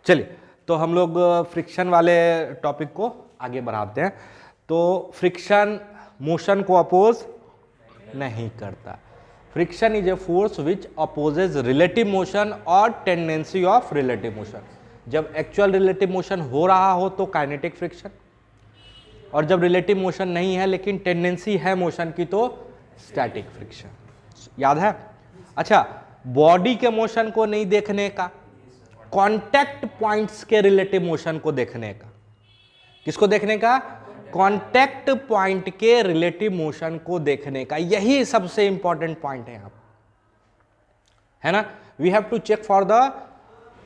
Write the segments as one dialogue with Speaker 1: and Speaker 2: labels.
Speaker 1: चलिए, तो हम लोग फ्रिक्शन वाले टॉपिक को आगे बढ़ाते हैं। तो फ्रिक्शन मोशन को अपोज नहीं करता। Friction is a force which opposes relative motion और टेंडेंसी ऑफ रिलेटिव मोशन। जब एक्चुअल रिलेटिव मोशन हो रहा हो तो काइनेटिक फ्रिक्शन, और जब रिलेटिव मोशन नहीं है लेकिन टेंडेंसी है मोशन की तो स्टैटिक फ्रिक्शन। याद है? अच्छा, बॉडी के मोशन को नहीं देखने का, कांटेक्ट पॉइंट्स के रिलेटिव मोशन को देखने का। किसको देखने का? कांटेक्ट पॉइंट के रिलेटिव मोशन को देखने का। यही सबसे इंपॉर्टेंट पॉइंट है यहां, है ना। We have to check for the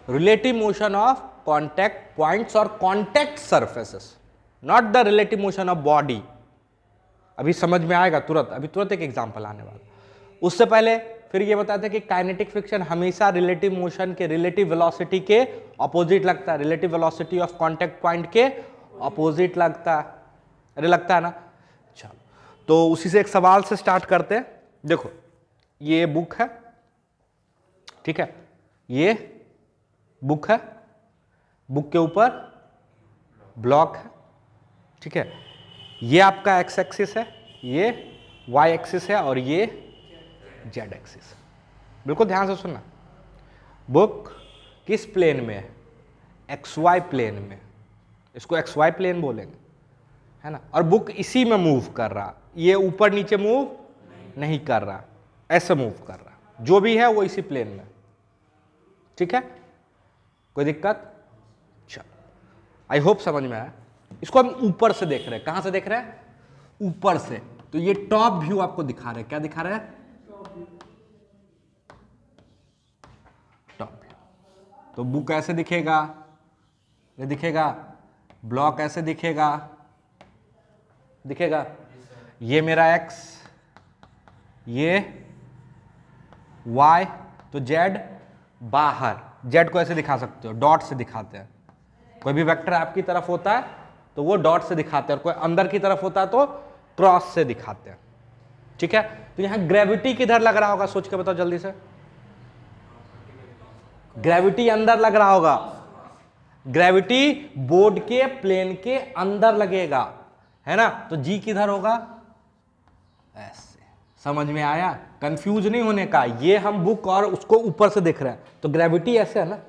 Speaker 1: relative motion of contact points और contact surfaces, not the relative motion of body. अभी समझ में आएगा तुरंत, अभी तुरंत एक एग्जांपल आने वाला। उससे पहले फिर ये बताते हैं कि काइनेटिक फ्रिक्शन हमेशा रिलेटिव मोशन के रिलेटिव वेलोसिटी के अपोजिट लगता है, relative velocity of contact point के अपोजिट लगता है। अरे लगता है ना। चलो, तो उसी से एक सवाल से स्टार्ट करते हैं। देखो, ये बुक है, ठीक है, ये बुक है, बुक के ऊपर ब्लॉक है, ठीक है। ये आपका एक्स एक्सिस है, ये वाई एक्सिस है और ये जेड एक्सिस। बिल्कुल ध्यान से सुनना। बुक किस प्लेन में है? एक्स वाई प्लेन में। इसको एक्स वाई प्लेन बोलेंगे, है ना। और बुक इसी में मूव कर रहा, ये ऊपर नीचे मूव नहीं कर रहा, ऐसे मूव कर रहा। जो भी है वो इसी प्लेन में, ठीक है। कोई दिक्कत? चलो, आई होप समझ में आया। इसको हम ऊपर से देख रहे हैं। कहां से देख रहे हैं? ऊपर से। तो ये टॉप व्यू आपको दिखा रहे हैं। क्या दिखा रहे हैं? Top view. तो बुक ऐसे दिखेगा, ये दिखेगा, ब्लॉक ऐसे दिखेगा, दिखेगा। ये मेरा एक्स, ये वाई, तो जेड बाहर। जेड को ऐसे दिखा सकते हो, डॉट से दिखाते हैं। कोई भी वेक्टर आपकी तरफ होता है तो वो डॉट से दिखाते हैं, और कोई अंदर की तरफ होता है तो क्रॉस से दिखाते हैं, ठीक है। तो यहां ग्रेविटी किधर लग रहा होगा? सोच के बताओ जल्दी से। ग्रेविटी अंदर लग रहा होगा। ग्रेविटी बोर्ड के प्लेन के अंदर लगेगा, है ना। तो जी किधर होगा? ऐसे। समझ में आया? कंफ्यूज नहीं होने का। ये हम बुक और उसको ऊपर से देख रहे हैं, तो ग्रेविटी ऐसे है ना।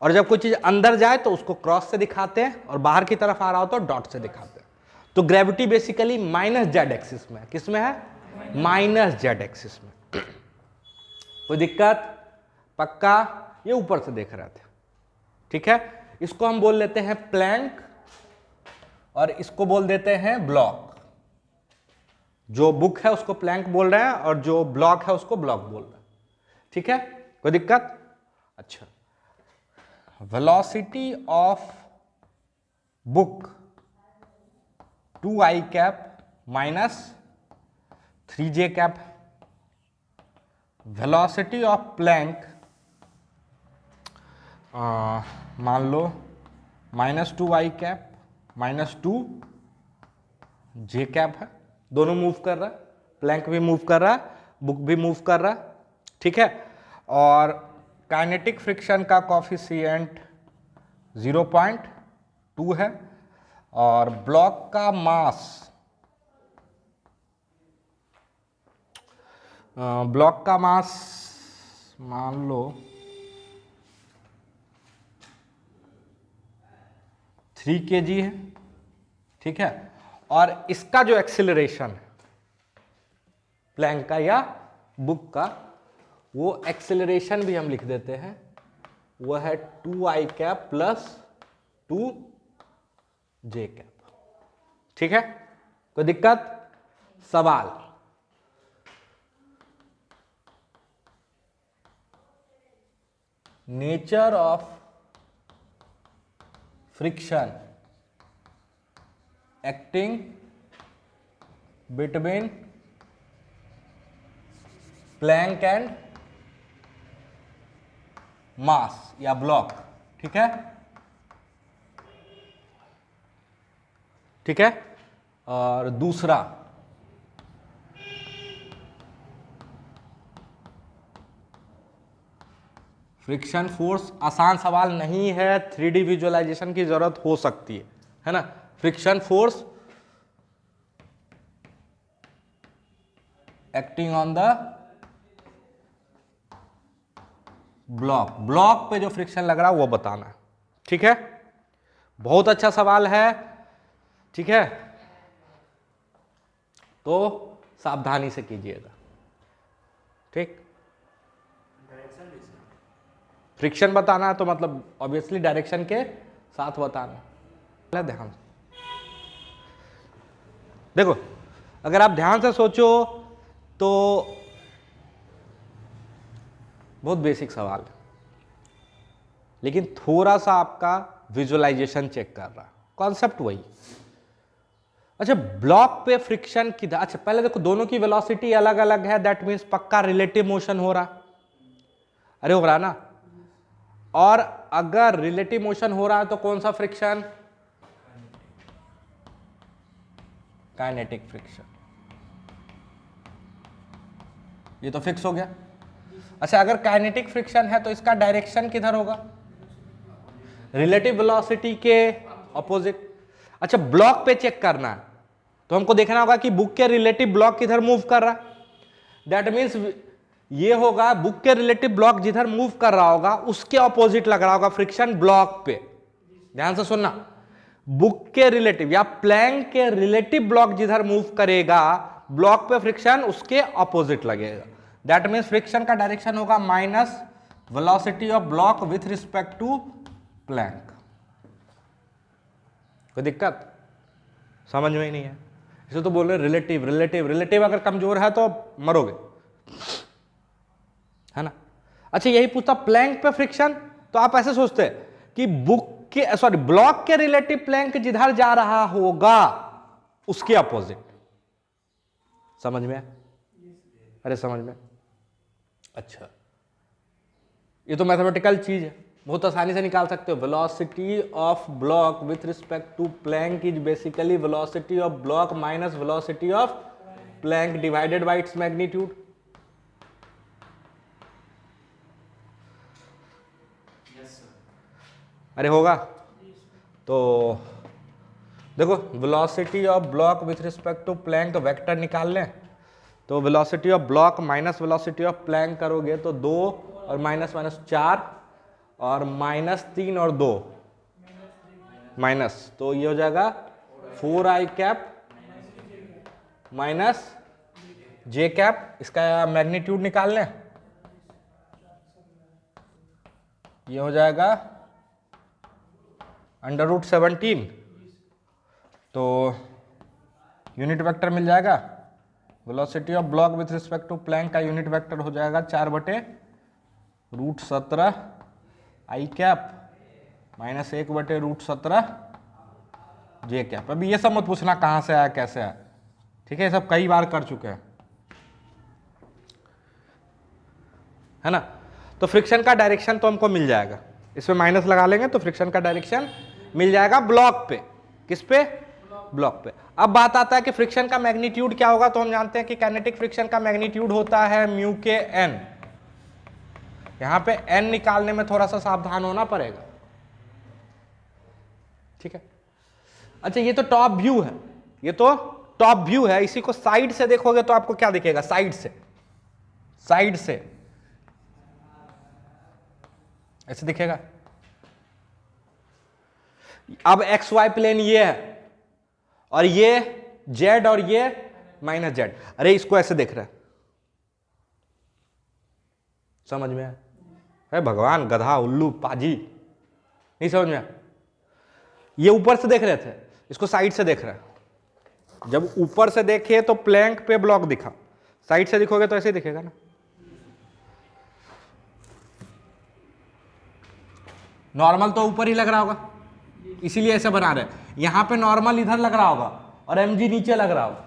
Speaker 1: और जब कोई चीज अंदर जाए तो उसको क्रॉस से दिखाते हैं, और बाहर की तरफ आ रहा हो तो डॉट से दिखाते हैं। तो gravity basically minus Z axis में। किस में है? माइनस जेड एक्सिस में। कोई दिक्कत? पक्का? ये ऊपर से देख रहे थे, ठीक है। इसको हम बोल लेते हैं प्लैंक, और इसको बोल देते हैं ब्लॉक। जो बुक है उसको प्लैंक बोल रहे हैं, और जो ब्लॉक है उसको ब्लॉक बोल रहे हैं, ठीक है। कोई दिक्कत? अच्छा, velocity of book 2i cap minus 3j cap, velocity of plank मान लो -2i cap -2j cap है। दोनों मूव कर रहा है, प्लैंक भी मूव कर रहा है, बुक भी मूव कर रहा है, ठीक है। और काइनेटिक फ्रिक्शन का कॉफिशिएंट 0.2 है, और ब्लॉक का मास, मान लो 3 kg है, ठीक है। और इसका जो एक्सेलरेशन है प्लैंक का या बुक का, वो एक्सेलरेशन भी हम लिख देते हैं, वो है 2i cap plus 2j cap, ठीक है। कोई दिक्कत? सवाल? Nature of friction acting between plank and mass या ब्लॉक, ठीक है, ठीक है। और दूसरा, फ्रिक्शन फोर्स आसान सवाल नहीं है, 3D विजुअलाइजेशन की जरूरत हो सकती है ना। Friction force acting on the block, block पे जो फ्रिक्शन लग रहा है वो बताना है, ठीक है। बहुत अच्छा सवाल है, ठीक है, तो सावधानी से कीजिएगा, ठीक। फ्रिक्शन बताना है तो मतलब ऑब्वियसली डायरेक्शन के साथ बताना। ध्यान से देखो, अगर आप ध्यान से सोचो तो बहुत बेसिक सवाल है, लेकिन थोड़ा सा आपका विजुअलाइजेशन चेक कर रहा है, कॉन्सेप्ट वही। अच्छा, ब्लॉक पे फ्रिक्शन किधर, अच्छा पहले देखो दोनों की वेलोसिटी अलग अलग है, दैट मीन्स पक्का रिलेटिव मोशन हो रहा, अरे हो रहा ना। और अगर रिलेटिव मोशन हो रहा है तो कौन सा फ्रिक्शन, काइनेटिक फ्रिक्शन, ये तो फिक्स हो गया। अच्छा, अगर काइनेटिक फ्रिक्शन है तो इसका डायरेक्शन किधर होगा, रिलेटिव वेलोसिटी के ऑपोजिट। अच्छा, ब्लॉक पे चेक करना है तो हमको देखना होगा कि बुक के रिलेटिव ब्लॉक किधर मूव कर रहा है, दैट मीन्स ये होगा बुक के रिलेटिव ब्लॉक जिधर मूव कर रहा होगा उसके ऑपोजिट लग रहा होगा फ्रिक्शन ब्लॉक पे। ध्यान से सुनना, बुक के रिलेटिव या प्लैंक के रिलेटिव ब्लॉक जिधर मूव करेगा ब्लॉक पे फ्रिक्शन उसके ऑपोजिट लगेगा, दैट मीन्स फ्रिक्शन का डायरेक्शन होगा minus velocity of block with respect to plank. कोई दिक्कत समझ में ही नहीं है, इसे तो बोल रहे रिलेटिव, रिलेटिव रिलेटिव अगर कमजोर है तो मरोगे, है ना। अच्छा, यही पूछता प्लैंक पे फ्रिक्शन, तो आप ऐसे सोचते कि बुक के सॉरी ब्लॉक के रिलेटिव प्लैंक जिधर जा रहा होगा उसके अपोजिट। समझ में, अरे समझ में, अच्छा ये तो मैथमेटिकल चीज है, बहुत आसानी से निकाल सकते हो। Velocity of block with respect to plank is basically velocity of block minus velocity of plank divided by its magnitude. अरे होगा, तो देखो velocity of block with respect to plank vector निकाल लें, तो velocity of block minus velocity of plank करोगे तो 2 और माइनस माइनस 4 और माइनस 3 और 2 माइनस, तो ये हो जाएगा 4i कैप माइनस जे कैप। इसका मैग्नीट्यूड निकाल लें, ये हो जाएगा √17, तो यूनिट वेक्टर मिल जाएगा। Velocity of block with respect to plank का यूनिट वेक्टर हो जाएगा 4/√17 i cap minus 1/√17 j cap. अभी ये सब मत पूछना कहां से आया कैसे आया, ठीक है, ये सब कई बार कर चुके हैं, है ना। तो फ्रिक्शन का डायरेक्शन तो हमको मिल जाएगा, इसमें माइनस लगा लेंगे तो फ्रिक्शन का डायरेक्शन मिल जाएगा ब्लॉक पे। किस पे, ब्लॉक पे। अब बात आता है कि फ्रिक्शन का मैग्नीट्यूड क्या होगा, तो हम जानते हैं कि काइनेटिक फ्रिक्शन का मैग्नीट्यूड होता है म्यू के एन। यहां पे एन निकालने में थोड़ा सा सावधान होना पड़ेगा, ठीक है। अच्छा, ये तो टॉप व्यू है, ये तो टॉप व्यू है, इसी को साइड से देखोगे तो आपको क्या दिखेगा, साइड से, साइड से ऐसे दिखेगा। अब एक्स वाई प्लेन ये है और ये जेड और ये माइनस जेड, अरे इसको ऐसे देख रहा है, समझ में है भगवान, गधा उल्लू पाजी, नहीं समझ में। ये ऊपर से देख रहे थे, इसको साइड से देख रहा है। जब ऊपर से देखे तो प्लैंक पे ब्लॉक दिखा, साइड से दिखोगे तो ऐसे दिखेगा ना। नॉर्मल तो ऊपर ही लग रहा होगा, इसीलिए ऐसे बना रहे हैं। यहां पे नॉर्मल इधर लग रहा होगा और एमजी नीचे लग रहा होगा,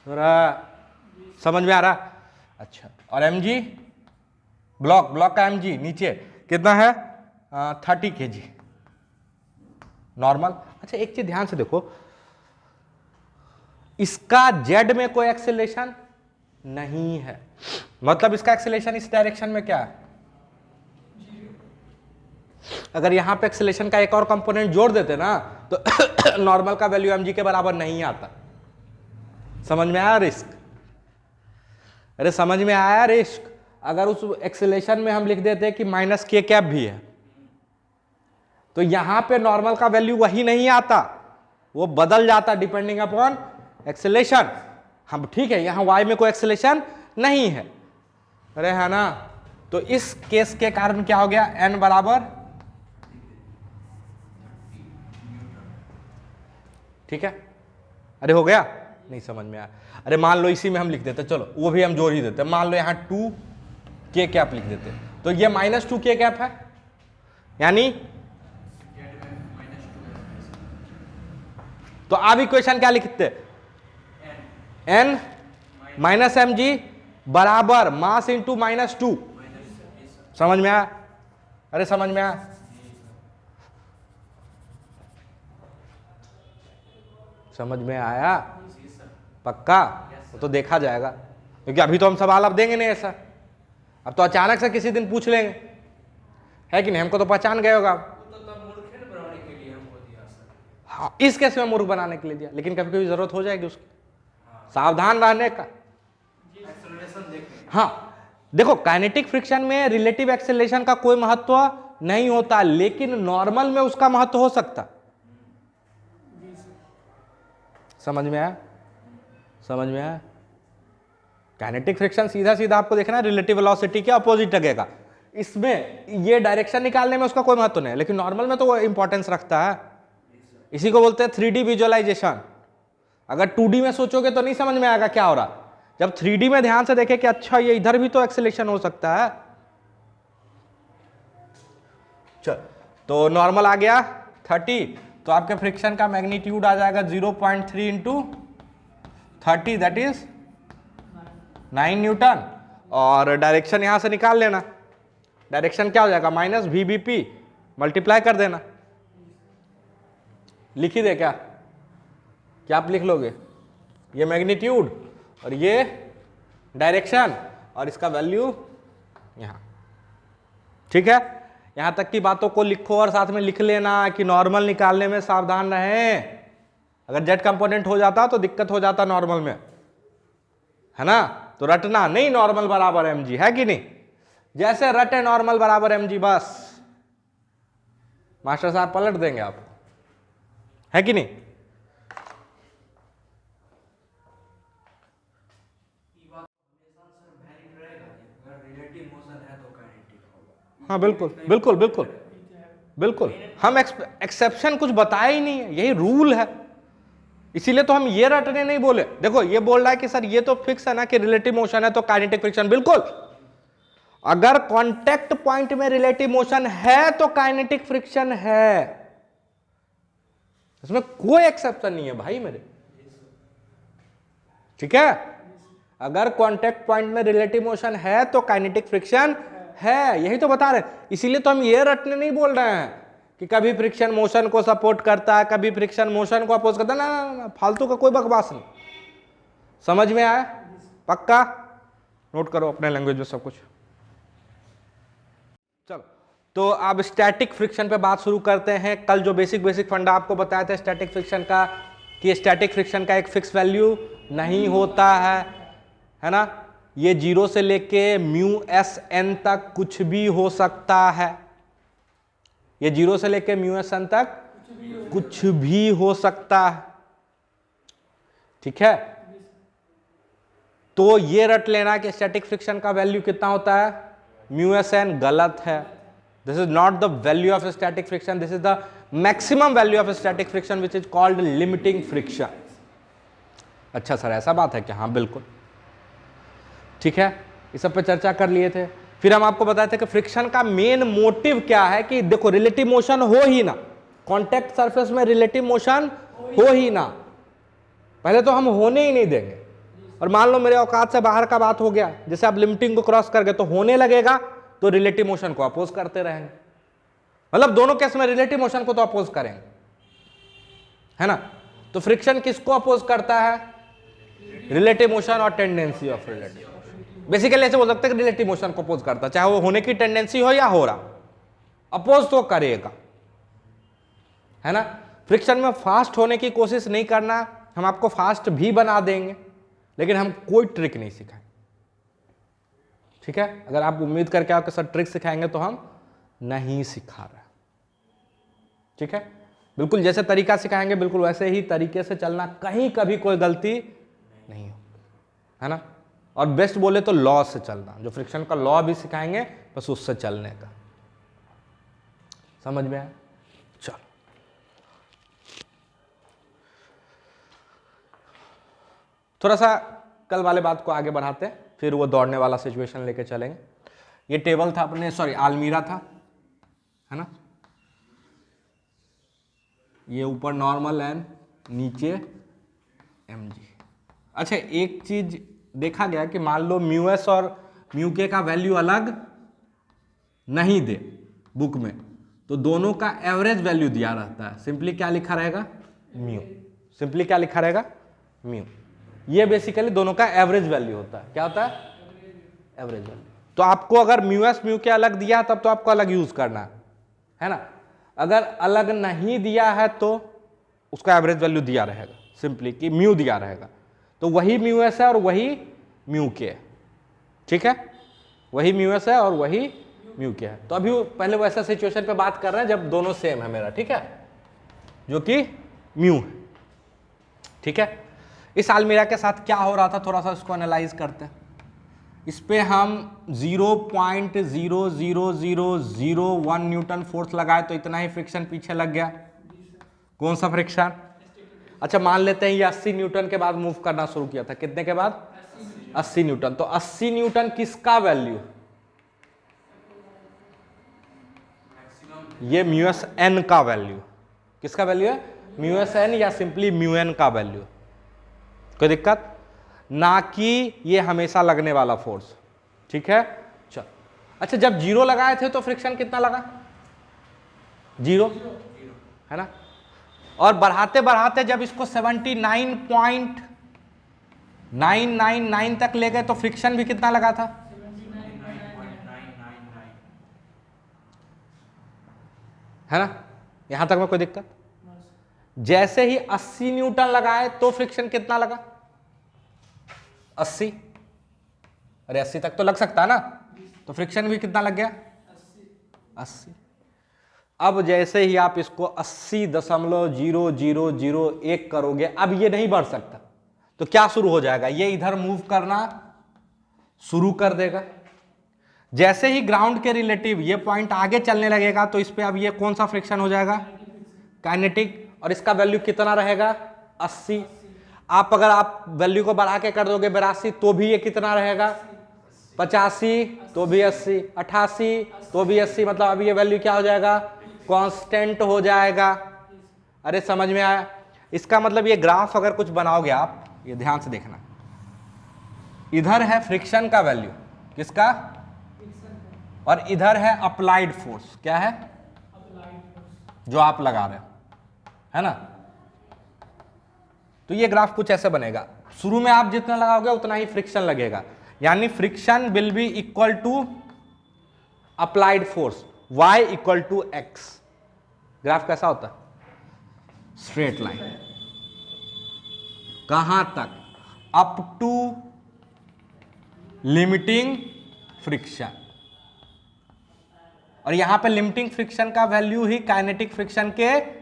Speaker 1: थोड़ा समझ में आ रहा। अच्छा, और एमजी ब्लॉक, ब्लॉक का एमजी नीचे कितना है, 30 kg नॉर्मल। अच्छा, एक चीज ध्यान से देखो, इसका जेड में कोई एक्सेलेरेशन नहीं है, मतलब इसका एक्सेलेरेशन इस डायरेक्शन में क्या है, अगर यहाँ पे एक्सेलेरेशन का एक और कंपोनेंट जोड़ देते ना तो नॉर्मल का वैल्यू mg के बराबर नहीं आता। समझ में आया रिस्क? अरे समझ में आया रिस्क? अगर उस एक्सेलेरेशन में हम लिख देते कि माइनस के कैप भी है तो यहां पे नॉर्मल का वैल्यू वही नहीं आता, वो बदल जाता डिपेंडिंग अपॉन एक्सेलेरेशन। हम ठीक है, यहां y में कोई एक्सेलेरेशन नहीं है, अरे है ना, तो इस केस के कारण क्या हो गया, n बराबर, ठीक है, अरे हो गया, नहीं समझ में आया। अरे मान लो इसी में हम लिख देते, चलो वो भी हम जोड़ ही देते, मान लो यहां 2 के कैप लिख देते तो ये -2 के कैप है, यानी तो आप इक्वेशन क्या लिखते, n माइनस एम जी बराबर मास इंटू -2। समझ में आया? अरे समझ में आया? समझ में आया? पक्का? वो तो देखा जाएगा, क्योंकि अभी तो हम सवाल अब देंगे नहीं ऐसा, अब तो अचानक से किसी दिन पूछ लेंगे, है कि नहीं? हमको तो पहचान गए होगा। हाँ, इस केस में मूर्ख बनाने के लिए दिया, लेकिन कभी कभी जरूरत हो जाएगी उसकी, सावधान रहने का। हाँ देखो, काइनेटिक फ्रिक्शन में रिलेटिव एक्सेलरेशन का कोई महत्व नहीं होता, लेकिन नॉर्मल में उसका महत्व हो सकता। समझ में आया? समझ में आया? काइनेटिक फ्रिक्शन सीधा सीधा आपको देखना है रिलेटिव वेलोसिटी के अपोजिट लगेगा, इसमें ये डायरेक्शन निकालने में उसका कोई महत्व नहीं है, लेकिन नॉर्मल में तो वो इंपॉर्टेंस रखता है। इसी को बोलते हैं 3D विजुअलाइजेशन। अगर 2D में सोचोगे तो नहीं समझ में आएगा क्या हो रहा, जब 3D में ध्यान से देखे कि अच्छा ये इधर भी तो एक्सेलेरेशन हो सकता है। चल, तो नॉर्मल आ गया 30, तो आपके फ्रिक्शन का मैग्नीट्यूड आ जाएगा 0.3 इंटू 30, दैट इज 9 न्यूटन, और डायरेक्शन यहां से निकाल लेना, डायरेक्शन क्या हो जाएगा, माइनस VBP, मल्टीप्लाई कर देना। लिख ही दे क्या आप लिख लोगे, ये मैग्नीट्यूड और ये डायरेक्शन और इसका वैल्यू यहां, ठीक है। यहां तक की बातों को लिखो और साथ में लिख लेना कि नॉर्मल निकालने में सावधान रहें, अगर जेड कंपोनेंट हो जाता तो दिक्कत हो जाता नॉर्मल में, है ना। तो रटना नहीं नॉर्मल बराबर mg, है कि नहीं, जैसे रटे नॉर्मल बराबर mg, बस मास्टर साहब पलट देंगे आप, है कि नहीं। हाँ बिल्कुल बिल्कुल बिल्कुल बिल्कुल, हम एक्सेप्शन कुछ बताया ही नहीं है, यही रूल है, इसीलिए तो हम ये रटने नहीं बोले। देखो ये बोल रहा है कि सर ये तो फिक्स है ना कि रिलेटिव मोशन है तो काइनेटिक फ्रिक्शन, बिल्कुल, अगर कांटेक्ट पॉइंट में रिलेटिव मोशन है तो काइनेटिक फ्रिक्शन है, इसमें कोई एक्सेप्शन नहीं है भाई मेरे, ठीक है। अगर कांटेक्ट पॉइंट में रिलेटिव मोशन है तो काइनेटिक फ्रिक्शन है, यही तो बता रहे, इसीलिए तो हम ये रटने नहीं बोल रहे हैं कि कभी फ्रिक्शन मोशन को सपोर्ट करता है, कभी फ्रिक्शन मोशन को अपोज करता है, ना, फालतू का कोई बकवास नहीं। समझ में आया? पक्का? नोट करो अपने लैंग्वेज में सब कुछ। चलो, तो अब स्टैटिक फ्रिक्शन पे बात शुरू करते हैं। कल जो बेसिक फंडा आपको बताया था स्टैटिक फ्रिक्शन का, कि स्टैटिक फ्रिक्शन का एक फिक्स वैल्यू नहीं होता है ना, ये 0 से लेके μSn तक कुछ भी हो सकता है, ये 0 से लेके μSn तक कुछ भी हो सकता है, ठीक है। तो ये रट लेना कि स्टैटिक फ्रिक्शन का वैल्यू कितना होता है, μSn, गलत है, this is not the value of static friction, this is the maximum value of static friction which is called limiting friction. अच्छा सर ऐसा बात है क्या? हाँ बिल्कुल, ठीक है, इस सब पे चर्चा कर लिए थे। फिर हम आपको बताए थे कि फ्रिक्शन का मेन मोटिव क्या है, कि देखो रिलेटिव मोशन हो ही ना, कांटेक्ट सरफेस में रिलेटिव मोशन हो ही ना, पहले तो हम होने ही नहीं देंगे, और मान लो मेरे औकात से बाहर का बात हो गया, जैसे आप लिमिटिंग को क्रॉस कर गए तो होने लगेगा, तो रिलेटिव मोशन को अपोज करते रहेंगे, मतलब दोनों केस में रिलेटिव मोशन को तो अपोज करेंगे, है ना। तो फ्रिक्शन किसको अपोज करता है, रिलेटिव मोशन और tendency of relative motion. Basically ऐसे बोल सकते हैं कि रिलेटिव मोशन को अपोज करता है, चाहे वो होने की टेंडेंसी हो या हो रहा, अपोज तो करेगा, है ना। फ्रिक्शन में फास्ट होने की कोशिश नहीं करना, हम आपको फास्ट भी बना देंगे, लेकिन हम कोई ट्रिक नहीं सिखाएंगे, ठीक है। अगर आप उम्मीद करके आपके साथ ट्रिक सिखाएंगे तो हम नहीं सिखा रहे, ठीक है। बिल्कुल जैसे तरीका सिखाएंगे बिल्कुल वैसे ही तरीके से चलना, कहीं कभी कोई गलती नहीं हो, है ना। और बेस्ट बोले तो लॉ से चलना, जो फ्रिक्शन का लॉ भी सिखाएंगे बस उससे चलने का, समझ में आया। चलो थोड़ा सा कल वाले बात को आगे बढ़ाते हैं, फिर वो दौड़ने वाला सिचुएशन लेके चलेंगे। ये टेबल था अपने, सॉरी आलमीरा था, है ना। ये ऊपर नॉर्मल एंड नीचे mg। अच्छा एक चीज देखा गया कि मान लो म्यूएस और म्यूके का वैल्यू अलग नहीं दे बुक में, तो दोनों का एवरेज वैल्यू दिया रहता है, सिंपली क्या लिखा रहेगा म्यू, सिंपली क्या लिखा रहेगा म्यू। ये बेसिकली दोनों का एवरेज वैल्यू होता है, क्या होता है एवरेज वैल्यू। तो आपको अगर म्यूएस म्यूके अलग दिया तब तो आपको अलग यूज करना है ना। अगर अलग नहीं दिया है तो उसका एवरेज वैल्यू दिया रहेगा, सिंपली कि म्यू दिया रहेगा, तो वही म्यू एस है और वही म्यू के है, ठीक है। वही म्यू एस है और वही म्यू के है। तो अभी पहले वैसा सिचुएशन पे बात कर रहे हैं जब दोनों सेम है मेरा, ठीक है, जो कि म्यू है, ठीक है। इस अलमीरा के साथ क्या हो रहा था थोड़ा सा इसको एनालाइज करते हैं। इस पे हम 0.00001 न्यूटन फोर्स लगाए तो इतना ही फ्रिक्शन पीछे लग गया। कौन सा फ्रिक्शन? अच्छा मान लेते हैं ये 80 न्यूटन के बाद मूव करना शुरू किया था, कितने के बाद 80 न्यूटन। तो 80 न्यूटन किसका वैल्यू? ये म्यू एस एन का वैल्यू। किसका वैल्यू है? म्यू एस एन या सिंपली म्यू एन का वैल्यू। कोई दिक्कत ना कि ये हमेशा लगने वाला फोर्स, ठीक है। चल अच्छा जब जीरो लगाए थे तो फ्रिक्शन कितना लगा? जीरो, है ना। और बढ़ाते बढ़ाते जब इसको 79.999 तक ले गए तो फ्रिक्शन भी कितना लगा था? है ना। यहां तक में कोई दिक्कत? जैसे ही 80 न्यूटन लगाए तो फ्रिक्शन कितना लगा? 80। अरे 80 तक तो लग सकता है ना, तो फ्रिक्शन भी कितना लग गया? 80। अब जैसे ही आप इसको 80.0001 करोगे, अब ये नहीं बढ़ सकता, तो क्या शुरू हो जाएगा? ये इधर मूव करना शुरू कर देगा। जैसे ही ग्राउंड के रिलेटिव ये पॉइंट आगे चलने लगेगा तो इस पे अब ये कौन सा फ्रिक्शन हो जाएगा? काइनेटिक। और इसका वैल्यू कितना रहेगा? 80। आप अगर आप वैल्यू को बढ़ा के कर दोगे 82 तो भी ये कितना रहेगा? 85 तो भी 80, 88 तो भी 80, मतलब अभी ये वैल्यू क्या हो जाएगा? कांस्टेंट हो जाएगा। अरे समझ में आया? इसका मतलब ये ग्राफ अगर कुछ बनाओगे आप, ये ध्यान से देखना, इधर है फ्रिक्शन का वैल्यू, किसका? और इधर है अप्लाइड फोर्स। क्या है? जो आप लगा रहे हो, है ना। तो ये ग्राफ कुछ ऐसे बनेगा, शुरू में आप जितना लगाओगे उतना ही फ्रिक्शन लगेगा, यानी friction will be equal to applied force, y equal to x। Graph कैसा होता है? Straight line. कहां तक? Up to limiting friction. और यहां पे लिमिटिंग फ्रिक्शन का वैल्यू ही काइनेटिक फ्रिक्शन के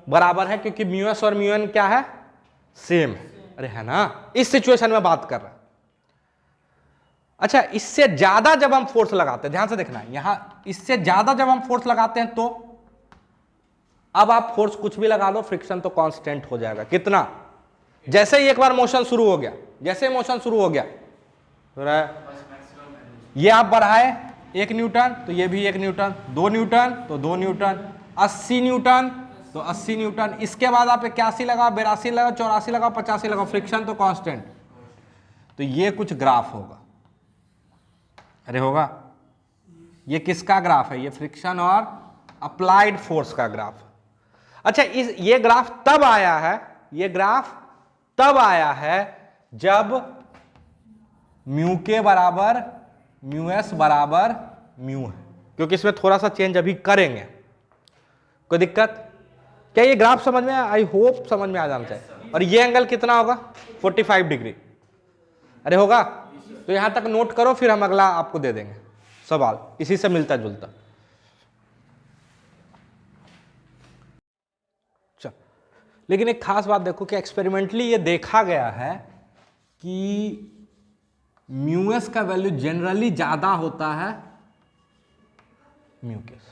Speaker 1: बराबर है, क्योंकि म्यू एस और म्यू एन क्या है? सेम है। अरे है ना, इस सिचुएशन में बात कर रहे हैं। अच्छा इससे ज्यादा जब हम फोर्स लगाते हैं, ध्यान से देखना है यहां, इससे ज्यादा जब हम फोर्स लगाते हैं तो अब आप फोर्स कुछ भी लगा लो, फ्रिक्शन तो कांस्टेंट हो जाएगा। कितना? जैसे ही एक बार मोशन शुरू हो गया, जैसे मोशन शुरू हो गया, ये आप बढ़ाए 1 न्यूटन तो ये भी 1 न्यूटन, 2 न्यूटन तो 2 न्यूटन, 80 न्यूटन तो 80 न्यूटन। इसके बाद आप 81 लगाओ, 82 लगाओ, 84 लगाओ, 85 लगाओ, फ्रिक्शन तो कांस्टेंट। तो ये कुछ ग्राफ होगा। अरे होगा। ये किसका ग्राफ है? ये फ्रिक्शन और अप्लाइड फोर्स का ग्राफ। अच्छा ये ग्राफ तब आया है, ये ग्राफ तब आया है जब म्यू के बराबर म्यू एस बराबर म्यू है। क्योंकि इसमें थोड़ा सा चेंज अभी करेंगे। कोई दिक्कत? क्या ये ग्राफ समझ में? आई होप समझ में आ जाना चाहिए। और ये एंगल कितना होगा? 45 डिग्री। अरे होगा? तो यहां तक नोट करो, फिर हम अगला आपको दे देंगे सवाल इसी से मिलता जुलता। चल, लेकिन एक खास बात देखो कि एक्सपेरिमेंटली ये देखा गया है कि म्यूएस का वैल्यू जनरली ज्यादा होता है म्यू के से।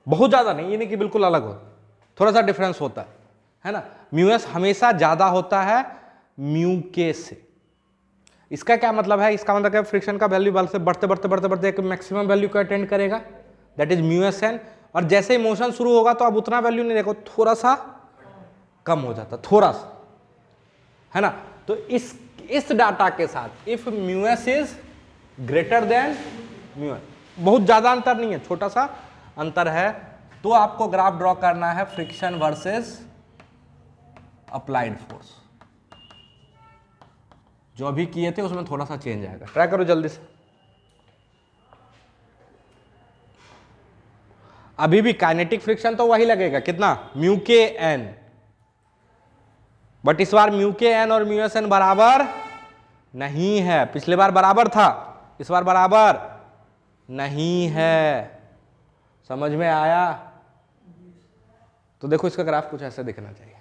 Speaker 1: बहुत ज्यादा नहीं, ये नहीं कि बिल्कुल अलग हो, थोड़ा सा डिफरेंस होता है ना। म्यूएस हमेशा ज्यादा होता है म्यू के से। इसका क्या मतलब है? इसका मतलब है फ्रिक्शन का वैल्यू बल से बढ़ते बढ़ते बढ़ते बढ़ते एक मैक्सिमम वैल्यू को अटेंड करेगा, that is mu S N. और जैसे ही मोशन शुरू होगा तो अब उतना वैल्यू नहीं देखो, थोड़ा सा कम हो जाता, थोड़ा सा, है ना। तो इस डाटा के साथ if mu S is greater than mu N, बहुत ज्यादा अंतर नहीं है, छोटा सा अंतर है, तो आपको ग्राफ ड्रॉ करना है फ्रिक्शन वर्सेस अप्लाइड फोर्स। जो अभी किए थे उसमें थोड़ा सा चेंज आएगा। ट्राई करो जल्दी से। अभी भी काइनेटिक फ्रिक्शन तो वही लगेगा, कितना? म्यू के एन, बट इस बार म्यू के एन और म्यू एस एन बराबर नहीं है। पिछले बार बराबर था, इस बार बराबर नहीं है। समझ में आया? तो देखो इसका ग्राफ कुछ ऐसे दिखना चाहिए।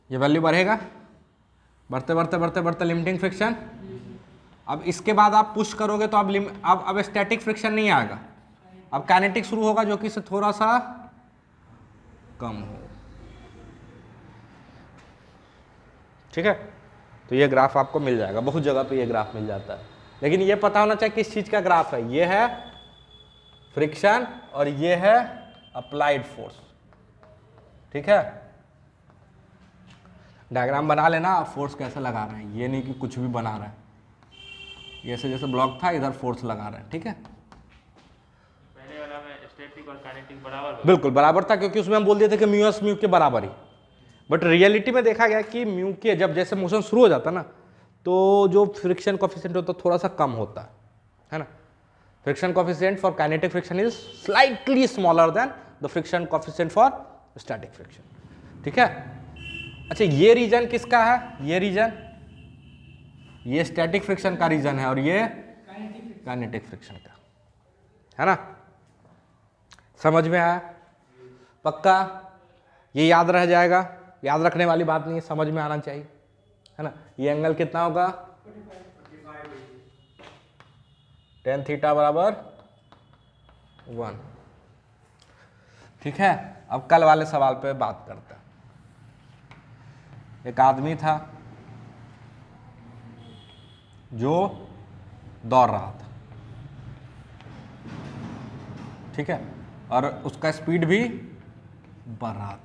Speaker 1: ये वैल्यू बढ़ेगा, बढ़ते बढ़ते बढ़ते बढ़ते लिमिटिंग फ्रिक्शन। अब इसके बाद आप पुश करोगे तो अब स्टैटिक फ्रिक्शन नहीं आएगा, अब काइनेटिक शुरू होगा, जो कि इससे थोड़ा सा कम हो। ठीक है, तो ये ग्राफ आपको मिल जाएगा, बहुत जगह पे ये ग्राफ मिल जाता है। लेकिन ये पता होना चाहिए किस चीज का ग्राफ है। ये है फ्रिक्शन और ये है अप्लाइड फोर्स। ठीक है, डायग्राम बना लेना, फोर्स कैसे लगा रहे हैं, ये नहीं कि कुछ भी बना रहे हैं। जैसे जैसे ब्लॉक था इधर फोर्स लगा रहे हैं। ठीक है,
Speaker 2: पहले वाला में स्टैटिक और काइनेटिक बराबर,
Speaker 1: बिल्कुल बराबर था, क्योंकि उसमें हम बोल दिए थे कि म्यू एस म्यू के बराबर ही। बट रियलिटी में देखा गया कि म्यू के जब जैसे मोशन शुरू हो जाता ना, तो जो फ्रिक्शन कोफिशिएंट होता है थोड़ा सा कम होता है ना। Friction coefficient for kinetic friction is slightly smaller than the friction coefficient for static friction. ठीक है, अच्छा ये रीजन किसका है? ये रीजन, ये स्टैटिक फ्रिक्शन का रीजन है और ये काइनेटिक फ्रिक्शन का, है ना। समझ में आया? पक्का? ये याद रह जाएगा, याद रखने वाली बात नहीं है, समझ में आना चाहिए, है ना। ये एंगल कितना होगा? 10 थीटा बराबर 1। ठीक है, अब कल वाले सवाल पे बात करते हैं। एक आदमी था जो दौड़ रहा था, ठीक है, और उसका स्पीड भी बढ़ रहा था।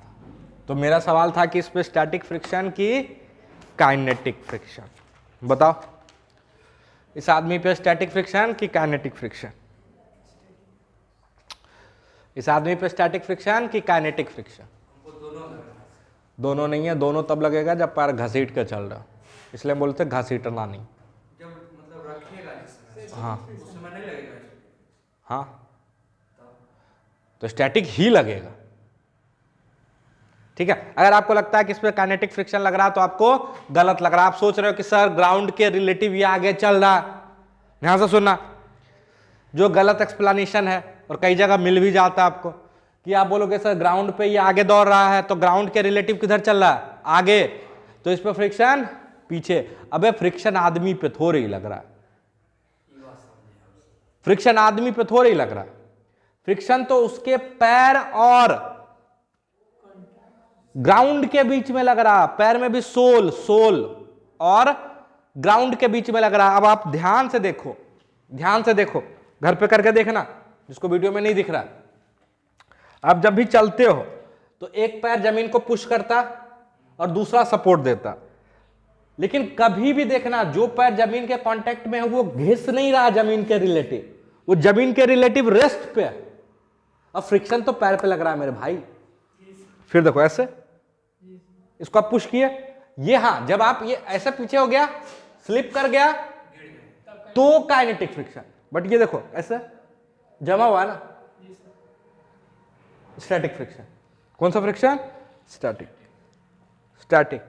Speaker 1: तो मेरा सवाल था कि इस पे स्टैटिक फ्रिक्शन की काइनेटिक फ्रिक्शन बताओ। इस आदमी पे स्टैटिक फ्रिक्शन की काइनेटिक फ्रिक्शन, इस आदमी पे स्टैटिक फ्रिक्शन की काइनेटिक फ्रिक्शन। दोनों नहीं है, दोनों तब लगेगा जब पैर घसीट के चल रहा हो, इसलिए बोलते घसीटना नहीं।
Speaker 3: जब मतलब रखिएगा जिस समय,
Speaker 1: हाँ
Speaker 3: उस समय नहीं लगेगा।
Speaker 1: हाँ, तो स्टैटिक ही लगेगा। ठीक है, अगर आपको लगता है कि इस पे काइनेटिक फ्रिक्शन लग रहा है तो आपको गलत लग रहा है। आप सोच रहे हो कि सर ग्राउंड के रिलेटिव ये आगे चल रहा है। ध्यान से सुनना, जो गलत एक्सप्लेनेशन है और कई जगह मिल भी जाता है आपको, कि आप बोलोगे सर ग्राउंड पे ये आगे दौड़ रहा है तो ग्राउंड के रिलेटिव किधर चल रहा है? आगे, तो इस पे फ्रिक्शन पीछे। अबे फ्रिक्शन आदमी पे थोड़ी ही लग रहा है, फ्रिक्शन आदमी पे थोड़ी ही लग रहा है, फ्रिक्शन तो उसके पैर और ग्राउंड के बीच में लग रहा है। पैर में भी सोल और ग्राउंड के बीच में लग रहा है। अब आप ध्यान से देखो, ध्यान से देखो, घर पे करके देखना, जिसको वीडियो में नहीं दिख रहा। आप जब भी चलते हो तो एक पैर जमीन को पुश करता और दूसरा सपोर्ट देता, लेकिन कभी भी देखना जो पैर जमीन के कांटेक्ट में है वो घिस नहीं रहा जमीन के रिलेटिव, वो जमीन के रिलेटिव रेस्ट पे है। अब फ्रिक्शन तो पैर पे लग रहा है मेरे भाई। फिर देखो ऐसे, इसको आप पुश किए, ये हाँ, जब आप ये ऐसे पीछे हो गया, स्लिप कर गया, तो काइनेटिक फ्रिक्शन। बट ये देखो ऐसे जमा हुआ है ना, स्टैटिक फ्रिक्शन। कौन सा फ्रिक्शन? स्टैटिक। स्टैटिक,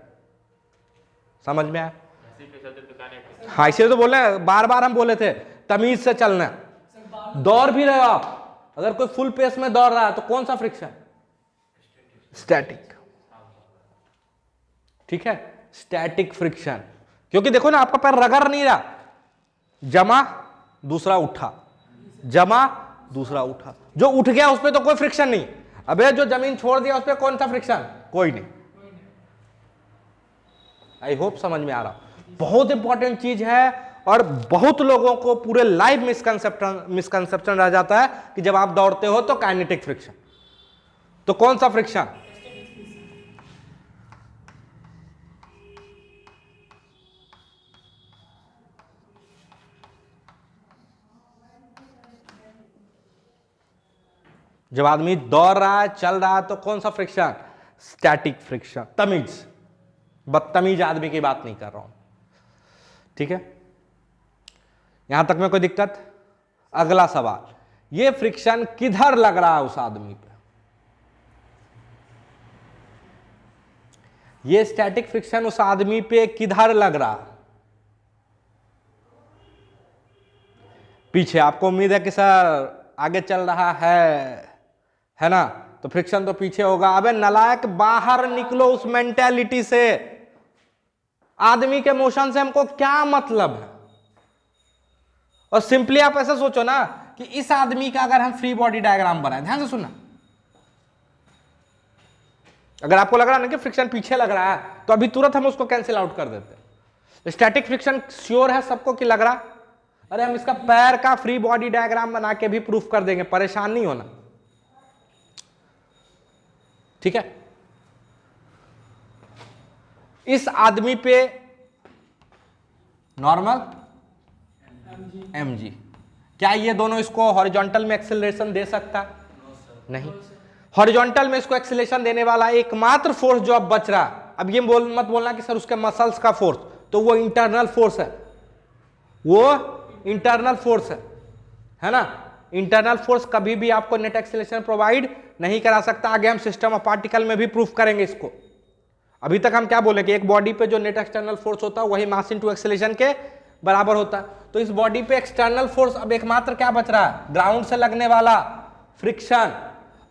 Speaker 1: समझ में आया?
Speaker 2: ऐसे पे चलते तो काइनेटिक।
Speaker 1: हाँ इसे तो बोल रहे हैं, बार बार हम बोले थे तमीज से चलना। दौड़ भी रहे हो आप, अगर कोई फुल पेस में दौड़ रहा है तो कौन सा फ्रिक्शन? स्टैटिक। ठीक है, स्टैटिक फ्रिक्शन। क्योंकि देखो ना आपका पैर रगड़ नहीं रहा, जमा दूसरा उठा, जमा दूसरा उठा, जो उठ गया उस पर तो कोई फ्रिक्शन नहीं। अबे जो जमीन छोड़ दिया उस पर कौन सा फ्रिक्शन? कोई नहीं। आई होप समझ में आ रहा। बहुत इंपॉर्टेंट चीज है और बहुत लोगों को पूरे लाइफ मिसकंसेप्शन रह जाता है कि जब आप दौड़ते हो तो काइनेटिक फ्रिक्शन। तो कौन सा फ्रिक्शन? जब आदमी दौड़ रहा है, चल रहा है तो कौन सा फ्रिक्शन? Static friction. तमीज, बदतमीज आदमी की बात नहीं कर रहा हूं, ठीक है? यहां तक में कोई दिक्कत? अगला सवाल, ये फ्रिक्शन किधर लग रहा है उस आदमी पे? ये स्टैटिक फ्रिक्शन उस आदमी पे किधर लग रहा है? पीछे। आपको उम्मीद है कि सर आगे चल रहा है ना, तो फ्रिक्शन तो पीछे होगा। अबे नालायक, बाहर निकलो उस मेंटेलिटी से। आदमी के मोशन से हमको क्या मतलब है? और सिंपली आप ऐसा सोचो ना कि इस आदमी का अगर हम फ्री बॉडी डायग्राम बनाए, ध्यान से सुनना, अगर आपको लग रहा है ना कि फ्रिक्शन पीछे लग रहा है तो अभी तुरंत हम उसको कैंसिल आउट कर देते। स्टैटिक फ्रिक्शन श्योर है सबको कि लग रहा? अरे हम इसका पैर का फ्री बॉडी डायग्राम बना के भी प्रूफ कर देंगे, परेशान नहीं होना, ठीक है? इस आदमी पे नॉर्मल mg, क्या ये दोनों इसको हॉरिजॉन्टल में एक्सेलरेशन दे सकता? नहीं। हॉरिजॉन्टल में इसको एक्सेलरेशन देने वाला एकमात्र फोर्स जो अब बच रहा, अब ये मत बोलना कि सर उसके मसल्स का फोर्स, तो वो इंटरनल फोर्स है, वो इंटरनल फोर्स है ना? इंटरनल फोर्स कभी भी आपको नेट एक्सेलरेशन प्रोवाइड नहीं करा सकता। आगे हम सिस्टम ऑफ पार्टिकल में भी प्रूफ करेंगे इसको। अभी तक हम क्या बोले कि एक बॉडी पे जो नेट एक्सटर्नल फोर्स होता है वही मास इनटू एक्सेलरेशन के बराबर होता है। तो इस बॉडी पे एक्सटर्नल फोर्स अब एकमात्र क्या बच रहा है? ग्राउंड से लगने वाला फ्रिक्शन।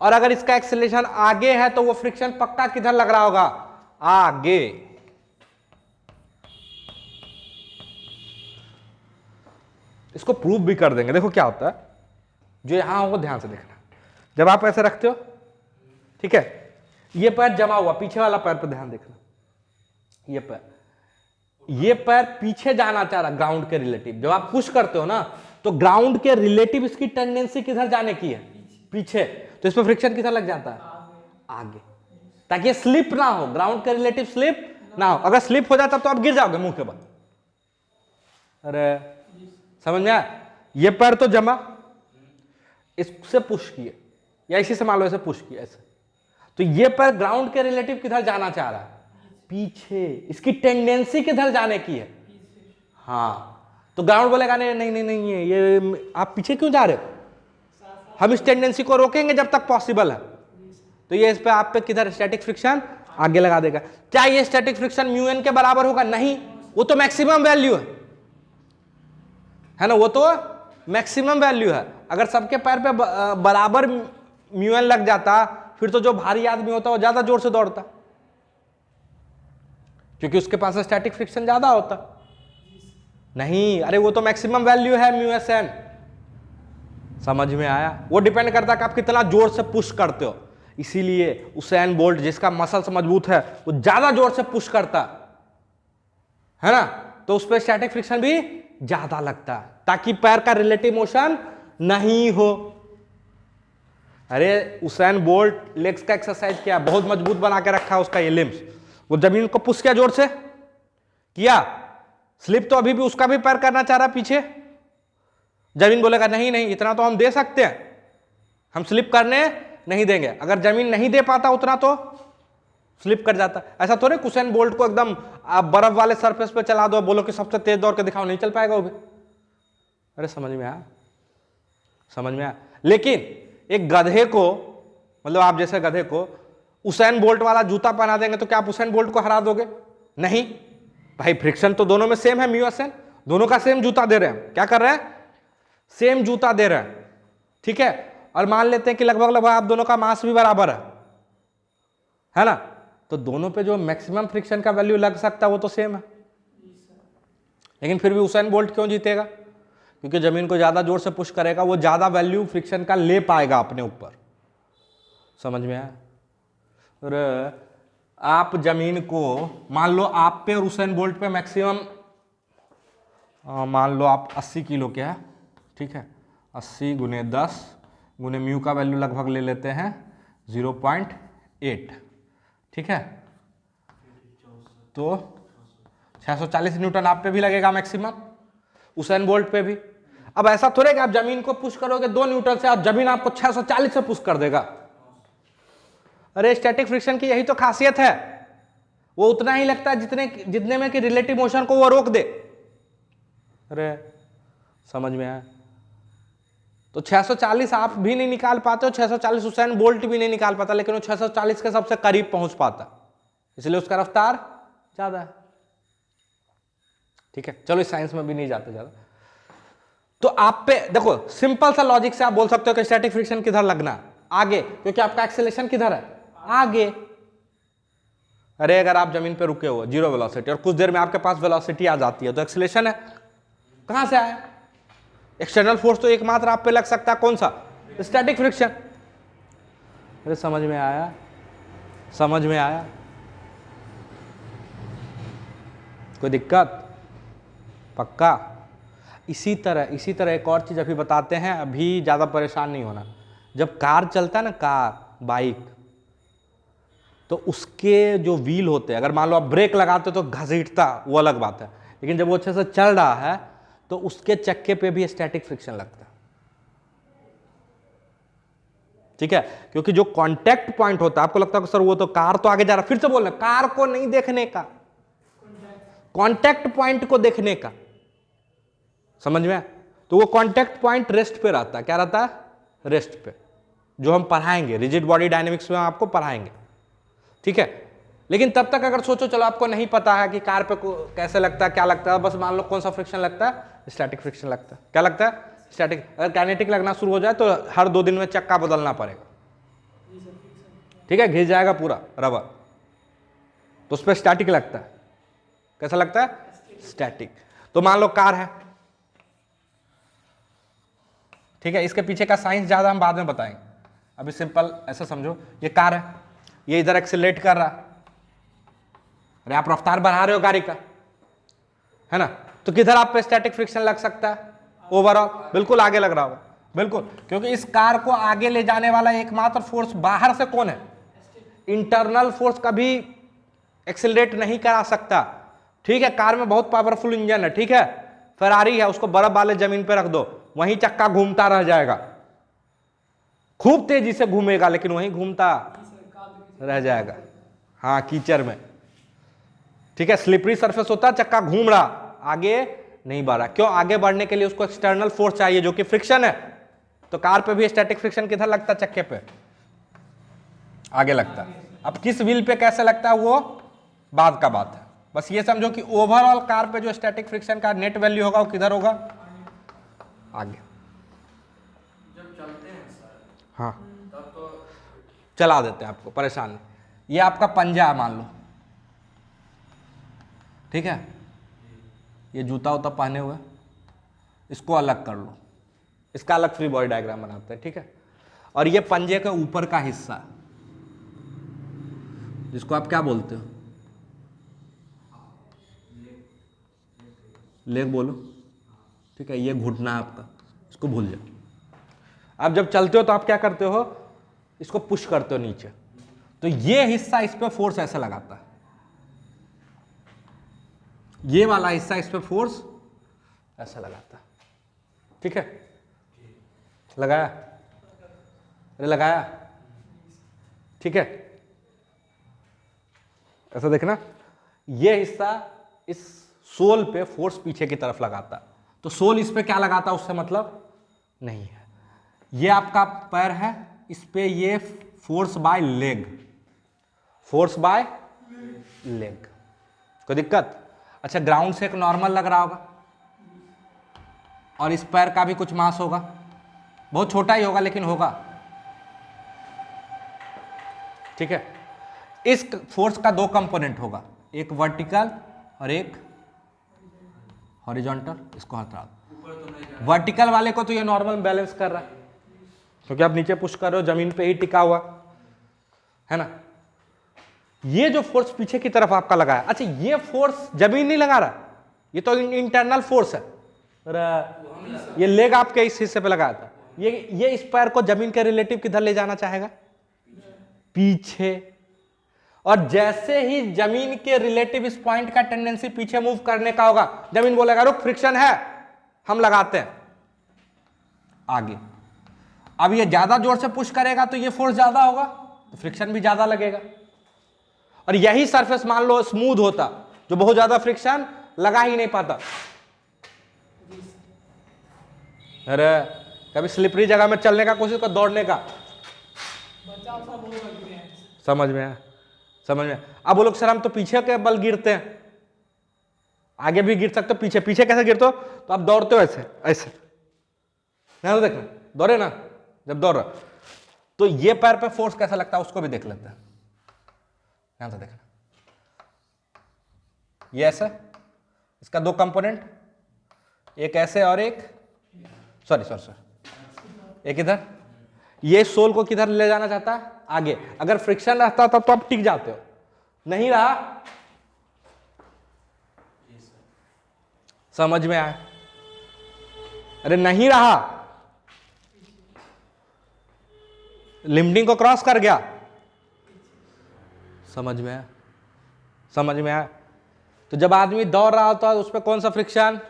Speaker 1: और अगर इसका एक्सेलरेशन आगे है तो वो फ्रिक्शन पक्का किधर लग रहा होगा? आगे। इसको प्रूफ भी कर देंगे। देखो क्या होता है, जो यहां होगा ध्यान से देखना। जब आप ऐसे रखते हो, ठीक है, ये पैर जमा हुआ, पीछे वाला पैर पे ध्यान देखना। ये पैर पीछे जाना चाह रहा ग्राउंड के रिलेटिव। जब आप पुश करते हो ना तो ग्राउंड के रिलेटिव इसकी टेंडेंसी किधर जाने की है? पीछे। तो इस पर फ्रिक्शन किधर लग जाता है? आगे, ताकि ये स्लिप ना हो, ग्राउंड के रिलेटिव स्लिप ना हो। अगर स्लिप हो जाता तो आप गिर जाओगे मुंह के बल। अरे समझ में आया? ये पैर तो जमा, इससे पुश किए या इसी से मान लो ऐसे पुश किया ऐसे, तो ये पैर ग्राउंड के रिलेटिव किधर जाना चाह रहा है? पीछे। इसकी टेंडेंसी किधर जाने की है? हाँ, तो ग्राउंड बोलेगा नहीं नहीं नहीं नहीं ये आप पीछे क्यों जा रहे हो, हम इस टेंडेंसी को रोकेंगे जब तक पॉसिबल है। तो ये इस पे आप पे किधर स्टैटिक फ्रिक्शन आगे लगा देगा। क्या ये स्टैटिक फ्रिक्शन म्यू एन के बराबर होगा? नहीं, वो तो मैक्सिमम वैल्यू है ना, वो तो मैक्सिमम वैल्यू है। अगर सबके पैर पे बराबर म्यू एन लग जाता फिर तो जो भारी आदमी होता वो ज्यादा जोर से दौड़ता, क्योंकि उसके पास स्टैटिक फ्रिक्शन ज्यादा होता। नहीं, अरे वो तो मैक्सिमम वैल्यू है म्यू एस एन। समझ में आया? वो डिपेंड करता है कि आप कितना जोर से पुश करते हो। इसीलिए उसैन बोल्ट जिसका मसल्स मजबूत है वो ज्यादा जोर से पुश करता है ना, तो उस पर स्टैटिक फ्रिक्शन भी ज्यादा लगता है, ताकि पैर का रिलेटिव मोशन नहीं हो। अरे उसैन बोल्ट लेग्स का एक्सरसाइज किया, बहुत मजबूत बना के रखा है उसका ये लिम्स। वो जमीन को पुश किया जोर से, किया स्लिप, तो अभी भी उसका भी पैर करना चाह रहा पीछे। जमीन बोलेगा नहीं नहीं इतना तो हम दे सकते हैं, हम स्लिप करने नहीं देंगे। अगर जमीन नहीं दे पाता उतना तो स्लिप कर जाता। ऐसा थोड़े उसैन बोल्ट को एकदम आप बर्फ वाले सरफेस पे चला दो, बोलो कि सबसे तेज दौड़ के दिखाओ, नहीं चल पाएगा वो भी। अरे समझ में आया, समझ में आया। लेकिन एक गधे को, मतलब आप जैसे गधे को उसेन बोल्ट वाला जूता पहना देंगे तो क्या आप उसेन बोल्ट को हरा दोगे? नहीं भाई, फ्रिक्शन तो दोनों में सेम है, म्यू एस एन, दोनों का सेम जूता दे रहे हैं। क्या कर रहे हैं? सेम जूता दे रहे हैं, ठीक है। और मान लेते हैं कि लगभग लगभग आप दोनों का मास भी बराबर है ना, तो दोनों पे जो मैक्सिमम फ्रिक्शन का वैल्यू लग सकता है वो तो सेम है। लेकिन फिर भी उसेन बोल्ट क्यों जीतेगा? क्योंकि जमीन को ज्यादा जोर से पुश करेगा, वो ज्यादा वैल्यू फ्रिक्शन का ले पाएगा अपने ऊपर। समझ में आया? और आप जमीन को, मान लो आप पे और उसेन बोल्ट पे मैक्सिमम, मान लो आप 80 किलो के है, ठीक है, 80 गुने 10 गुने म्यू का वैल्यू लगभग ले लेते हैं 0.8, ठीक है, तो 640 न्यूटन आप पे भी लगेगा मैक्सिमम, उसेन बोल्ट पे भी। अब ऐसा थोड़े कि आप जमीन को पुश करोगे 2 न्यूटन से, आप जमीन आपको 640 से पुश कर देगा। अरे स्टैटिक फ्रिक्शन की यही तो खासियत है, वो उतना ही लगता है जितने में कि रिलेटिव मोशन को वो रोक दे। अरे समझ में आया? तो 640 आप भी नहीं निकाल पाते हो, 640 उसेन बोल्ट भी नहीं निकाल पाता, लेकिन वो 640 के सबसे करीब पहुंच पाता, इसलिए उसका रफ्तार ज्यादा है, ठीक है। चलो इस साइंस में भी नहीं जाते ज्यादा। तो आप पे देखो, सिंपल सा लॉजिक से आप बोल सकते हो कि स्टैटिक फ्रिक्शन किधर लगना? आगे, क्योंकि आपका एक्सेलेरेशन किधर है? आगे। अरे अगर आप जमीन पे रुके हो 0 वेलोसिटी और कुछ देर में आपके पास वेलोसिटी आ जाती है, तो एक्सेलेरेशन है, कहां से आया? एक्सटर्नल फोर्स तो एकमात्र आप पे लग सकता है, कौन सा? Static friction. अरे समझ में आया, समझ में आया? कोई दिक्कत? पक्का? इसी तरह एक और चीज अभी बताते हैं, अभी ज्यादा परेशान नहीं होना। जब कार चलता है ना, कार, बाइक, तो उसके जो व्हील होते हैं, अगर मान लो आप ब्रेक लगाते हो तो घसीटता, वो अलग बात है, लेकिन जब वो अच्छे से चल रहा है तो उसके चक्के पे भी स्टैटिक फ्रिक्शन लगता है, ठीक है। क्योंकि जो कांटेक्ट पॉइंट होता है, आपको लगता है कि सर वो तो कार तो आगे जा रहा है, फिर से बोलना, कार को नहीं देखने का, कांटेक्ट पॉइंट को देखने का। समझ में? तो वो कांटेक्ट पॉइंट रेस्ट पे रहता है। क्या रहता है? रेस्ट पे, जो हम पढ़ाएंगे रिजिड बॉडी डायनेमिक्स में आपको पढ़ाएंगे, ठीक है। लेकिन तब तक अगर सोचो, चलो आपको नहीं पता है कि कार पे कैसे लगता है, क्या लगता है, बस मान लो कौन सा फ्रिक्शन लगता है? स्टैटिक फ्रिक्शन लगता है। क्या लगता है? स्टैटिक। अगर काइनेटिक लगना शुरू हो जाए तो हर 2 दिन में चक्का बदलना पड़ेगा, ठीक है, घिस जाएगा पूरा रबर, तो उस पर स्टैटिक लगता है। कैसा लगता है? स्टैटिक। तो मान लो कार है, ठीक है, इसके पीछे का साइंस ज्यादा हम बाद में बताएंगे, अभी सिंपल ऐसा समझो, ये कार है, ये इधर एक्सेलरेट कर रहा है, अरे आप रफ्तार बढ़ा रहे हो गाड़ी का, है ना, तो किधर आप पे स्टैटिक फ्रिक्शन लग सकता है? ओवरऑल बिल्कुल आगे लग रहा होगा, बिल्कुल, क्योंकि इस कार को आगे ले जाने वाला एकमात्र फोर्स बाहर से कौन है? इंटरनल फोर्स कभी एक्सेलरेट नहीं करा सकता, ठीक है। कार में बहुत पावरफुल इंजन है, ठीक है, फरारी है, उसको बर्फ वाले जमीन पे रख दो, वहीं चक्का घूमता रह जाएगा, खूब तेजी से घूमेगा, लेकिन वहीं घूमता रह जाएगा, हाँ, कीचड़ में, ठीक है। स्लिपरी सरफेस होता है, चक्का घूम रहा, आगे नहीं बढ़ रहा। क्यों? आगे बढ़ने के लिए उसको एक्सटर्नल फोर्स चाहिए, जो कि फ्रिक्शन है। तो कार पे भी स्टैटिक फ्रिक्शन किधर लगता है? चक्के पे आगे लगता है। अब किस व्हील पे कैसे लगता है वो बाद का बात है, बस ये समझो कि ओवरऑल कार पे जो स्टैटिक फ्रिक्शन का नेट वैल्यू होगा वो किधर होगा? आगे।
Speaker 3: जब चलते हैं सर,
Speaker 1: हाँ,
Speaker 3: तब तो
Speaker 1: चला देते हैं आपको, परेशान नहीं। ये आपका पंजा है मान लो, ठीक है, ये जूता उता पहने हुए, इसको अलग कर लो, इसका अलग फ्री बॉडी डायग्राम बनाते हैं, ठीक है। और ये पंजे के ऊपर का हिस्सा, जिसको आप क्या बोलते हो? लेग बोलो, ठीक है, ये घुटना है आपका, इसको भूल जाओ। आप जब चलते हो तो आप क्या करते हो? इसको पुश करते हो नीचे, तो ये हिस्सा इस पे फोर्स ऐसे लगाता है, ये वाला हिस्सा इस पे फोर्स ऐसा लगाता है, ठीक है। लगाया? अरे लगाया, ठीक है। ऐसा देखना, ये हिस्सा इस सोल पे फोर्स पीछे की तरफ लगाता है, तो सोल इस पे क्या लगाता उससे मतलब नहीं है। ये आपका पैर है, इस पे ये force by leg, force by leg, कोई दिक्कत? अच्छा, ग्राउंड से एक नॉर्मल लग रहा होगा और इस पैर का भी कुछ मास होगा, बहुत छोटा ही होगा लेकिन होगा, ठीक है। इस फोर्स का दो कंपोनेंट होगा, एक वर्टिकल और एक हॉरिजॉन्टल। इसको हटा दो। वर्टिकल वाले को तो ये नॉर्मल बैलेंस कर रहा है क्योंकि आप नीचे पुश कर रहे हो, जमीन पे ही टिका हुआ है ना। ये जो फोर्स पीछे की तरफ आपका लगा है, अच्छा ये फोर्स जमीन नहीं लगा रहा, ये तो इंटरनल फोर्स है। ये लेग आपके इस हिस्से पे लगाया था, ये इस पैर को जमीन के रिलेटिव किधर ले जाना चाहेगा? पीछे। और जैसे ही जमीन के रिलेटिव इस पॉइंट का टेंडेंसी पीछे मूव करने का होगा, जमीन बोलेगा रुक फ्रिक्शन है, हम लगाते हैं आगे। अब ये ज्यादा जोर से पुश करेगा तो ये फोर्स ज्यादा होगा तो फ्रिक्शन भी ज्यादा लगेगा। और यही सरफेस मान लो स्मूथ होता जो बहुत ज्यादा फ्रिक्शन लगा ही नहीं पाता। अरे कभी स्लिपरी जगह में चलने का कोशिश कर, दौड़ने का, समझ में आया? समझ में? अब वो लोग सर हम तो पीछे के बल गिरते हैं, आगे भी गिर सकते हो, पीछे पीछे कैसे गिरते हो? तो आप दौड़ते हो ऐसे ऐसे, नहीं देखना, दौड़े ना, जब दौड़ रहा तो ये पैर पे फोर्स कैसा लगता है उसको भी देख लेते हैं। ध्यान से देखना, ये ऐसा, इसका दो कंपोनेंट, एक ऐसे और एक सॉरी एक इधर। ये सोल को किधर ले जाना चाहता है? आगे। अगर फ्रिक्शन रहता तो आप टिक जाते हो, नहीं रहा। समझ में आया? अरे नहीं रहा, लिमिटिंग को क्रॉस कर गया। समझ में आया? समझ में आया? तो जब आदमी दौड़ रहा होता है उस पर कौन सा फ्रिक्शन?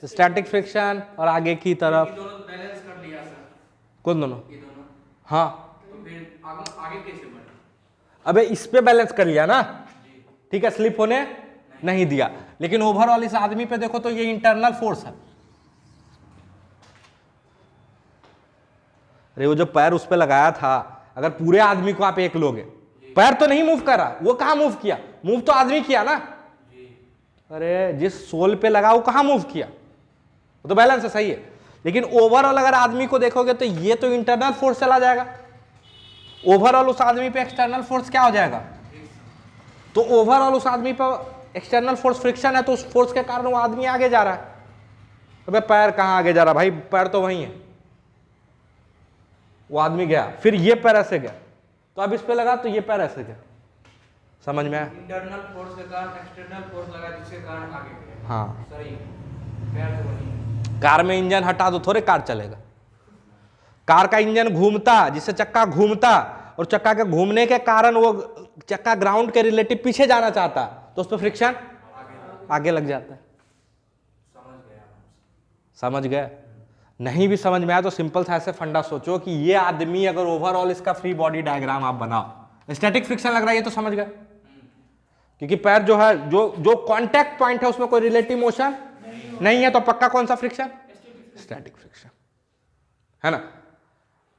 Speaker 1: Static friction. और आगे की तरफ
Speaker 3: दोनों बैलेंस कर लिया सर,
Speaker 1: कौन दोनों?
Speaker 3: ये दोनों,
Speaker 1: हाँ,
Speaker 3: तो फिर आगे कैसे बढ़े?
Speaker 1: अबे इस पे बैलेंस कर लिया ना, ठीक है, स्लिप होने नहीं दिया। लेकिन ओवरऑल इस आदमी पे देखो तो ये इंटरनल फोर्स है। अरे वो जो पैर उस पे लगाया था, अगर पूरे आदमी को आप एक लोगे, पैर तो नहीं मूव कर रहा, वो कहां मूव किया? मूव तो आदमी किया ना। अरे जिस सोल पे लगा वो कहां मूव किया? वो तो बैलेंस है, सही है। लेकिन ओवरऑल अगर आदमी को देखोगे तो ये तो इंटरनल फोर्स चला जाएगा, ओवरऑल उस आदमी पे एक्सटर्नल फोर्स क्या हो जाएगा? तो ओवरऑल उस आदमी पर एक्सटर्नल फोर्स फ्रिक्शन है, तो उस फोर्स के कारण वो आदमी आगे जा रहा है। अबे पैर कहां आगे जा रहा भाई? पैर तो वहीं है, वो आदमी गया, फिर ये पैर ऐसे गया, तो अब इस पे लगा तो ये पैर ऐसे गया। समझ में आया?
Speaker 3: इंटरनल फोर्स के कारण एक्सटर्नल फोर्स लगा जिसके कारण आगे गए।
Speaker 1: हाँ,
Speaker 3: सही, पैर तो वही है।
Speaker 1: कार में इंजन हटा दो थोड़े कार चलेगा। कार का इंजन घूमता, जिससे चक्का घूमता, और चक्का के घूमने के कारण वो चक्का ग्राउंड के रिलेटिव पीछे जाना चाहता, तो उस पर फ्रिक्शन आगे लग जाता है। समझ गए? नहीं भी समझ में आया तो सिंपल सा ऐसे फंडा सोचो कि ये आदमी अगर ओवरऑल इसका फ्री बॉडी डायग्राम आप बनाओ, स्टैटिक फ्रिक्शन लग रहा है, ये तो समझ गए, क्योंकि पैर जो है, जो कांटेक्ट पॉइंट है उसमें कोई रिलेटिव मोशन नहीं है, तो पक्का कौन सा फ्रिक्शन? स्टैटिक फ्रिक्शन, है ना।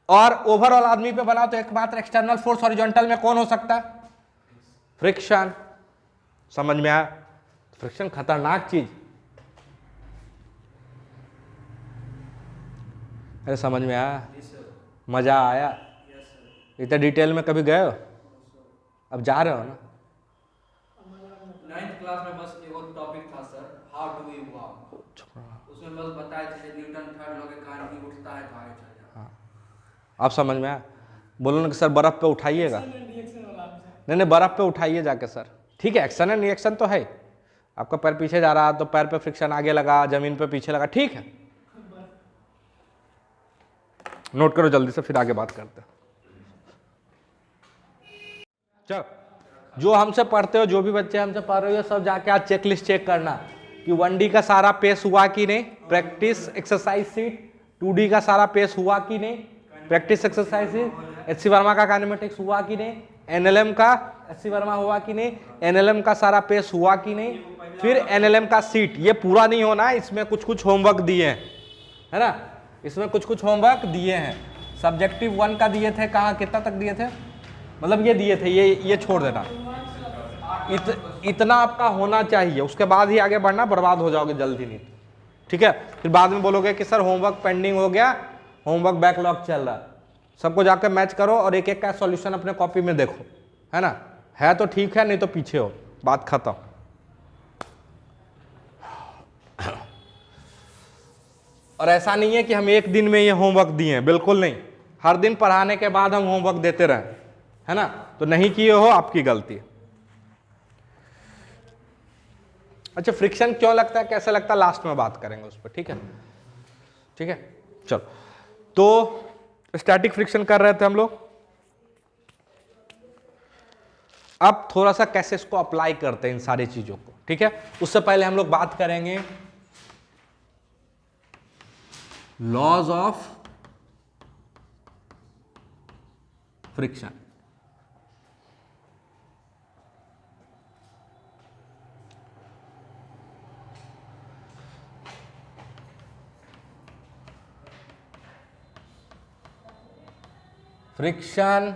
Speaker 1: और ओवरऑल आदमी पे बनाओ तो एकमात्र एक्सटर्नल फोर्स हॉरिजॉन्टल में कौन हो सकता है? फ्रिक्शन। समझ में आया? फ्रिक्शन खतरनाक चीज। अरे समझ में आया? मजा आया? इतना डिटेल में कभी गए हो? अब जा रहे हो ना?
Speaker 3: 9th क्लास में बस एक और टॉपिक था sir, how do we walk, उसमें बस बताया जैसे न्यूटन थर्ड लॉ के कारण ही उठता है तो आगे चल जाता है।
Speaker 1: आप समझ में आया? बोलो ना कि सर बर्फ पे उठाइएगा। नहीं, बर्फ पे उठाइए जाके सर। ठीक है, एक्शन एंड रिएक्शन तो है। आपका पैर पीछे जा रहा तो पैर पे फ्रिक्शन आगे लगा, जमीन पे पीछे लगा, ठीक है। नोट करो जल्दी से, फिर आगे बात करते हैं। चलो, जो हमसे पढ़ते हो, जो भी बच्चे हमसे पढ़ रहे हो, सब जाके आज चेकलिस्ट चेक करना कि 1D का सारा पेस हुआ कि नहीं, प्रैक्टिस एक्सरसाइज सीट। 2D का सारा पेस हुआ कि नहीं, प्रैक्टिस एक्सरसाइज। HC वर्मा का काइनेमेटिक्स हुआ कि नहीं, NLM का HC वर्मा हुआ कि नहीं, NLM का सारा पेस हुआ कि नहीं, फिर एनएलएम का सीट, ये पूरा नहीं होना है, इसमें कुछ कुछ होमवर्क दिए हैं, है ना, इसमें कुछ कुछ होमवर्क दिए हैं। सब्जेक्टिव 1 का दिए थे, कहाँ कितना तक दिए थे, मतलब ये दिए थे, ये छोड़ देना, इतना आपका होना चाहिए, उसके बाद ही आगे बढ़ना, बर्बाद हो जाओगे जल्दी नहीं, ठीक है। फिर बाद में बोलोगे कि सर होमवर्क पेंडिंग हो गया, होमवर्क बैकलॉग चल रहा है। सबको जाकर मैच करो और एक एक का सॉल्यूशन अपने कॉपी में देखो, है ना, है तो ठीक है, नहीं तो पीछे हो, बात खत्म। और ऐसा नहीं है कि हम एक दिन में ये होमवर्क दिए हैं, बिल्कुल नहीं, हर दिन पढ़ाने के बाद हम होमवर्क देते रहे, है ना, तो नहीं किए हो आपकी गलती। अच्छा, फ्रिक्शन क्यों लगता है, कैसे लगता है, लास्ट में बात करेंगे उस पर, ठीक है, ठीक है। चलो, तो स्टैटिक फ्रिक्शन कर रहे थे हम लोग, अब थोड़ा सा कैसे इसको अप्लाई करते हैं इन सारी चीजों को, ठीक है। उससे पहले हम लोग बात करेंगे laws of friction. Friction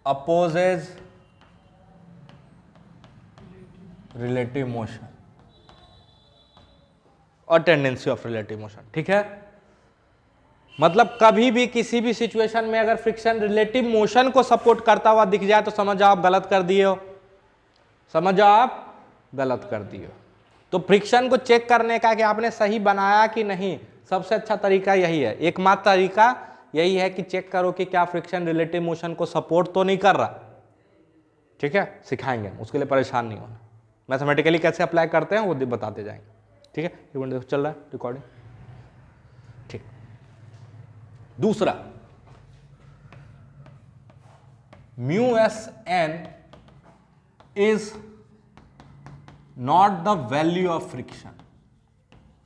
Speaker 1: opposes relative motion और टेंडेंसी ऑफ रिलेटिव मोशन, ठीक है। मतलब कभी भी किसी भी सिचुएशन में अगर फ्रिक्शन रिलेटिव मोशन को सपोर्ट करता हुआ दिख जाए तो समझ जाओ आप गलत कर दिए हो, समझ जाओ आप गलत कर दिए हो। तो फ्रिक्शन को चेक करने का कि आपने सही बनाया कि नहीं, सबसे अच्छा तरीका यही है, एकमात्र तरीका यही है कि चेक करो कि क्या फ्रिक्शन रिलेटिव मोशन को सपोर्ट तो नहीं कर रहा, ठीक है। सिखाएंगे, उसके लिए परेशान नहीं होना, मैथमेटिकली कैसे अप्लाई करते हैं वो बताते जाएंगे, ठीक है। एक मिनट चल रहा है रिकॉर्डिंग, ठीक। दूसरा, mu S N is not the value of friction,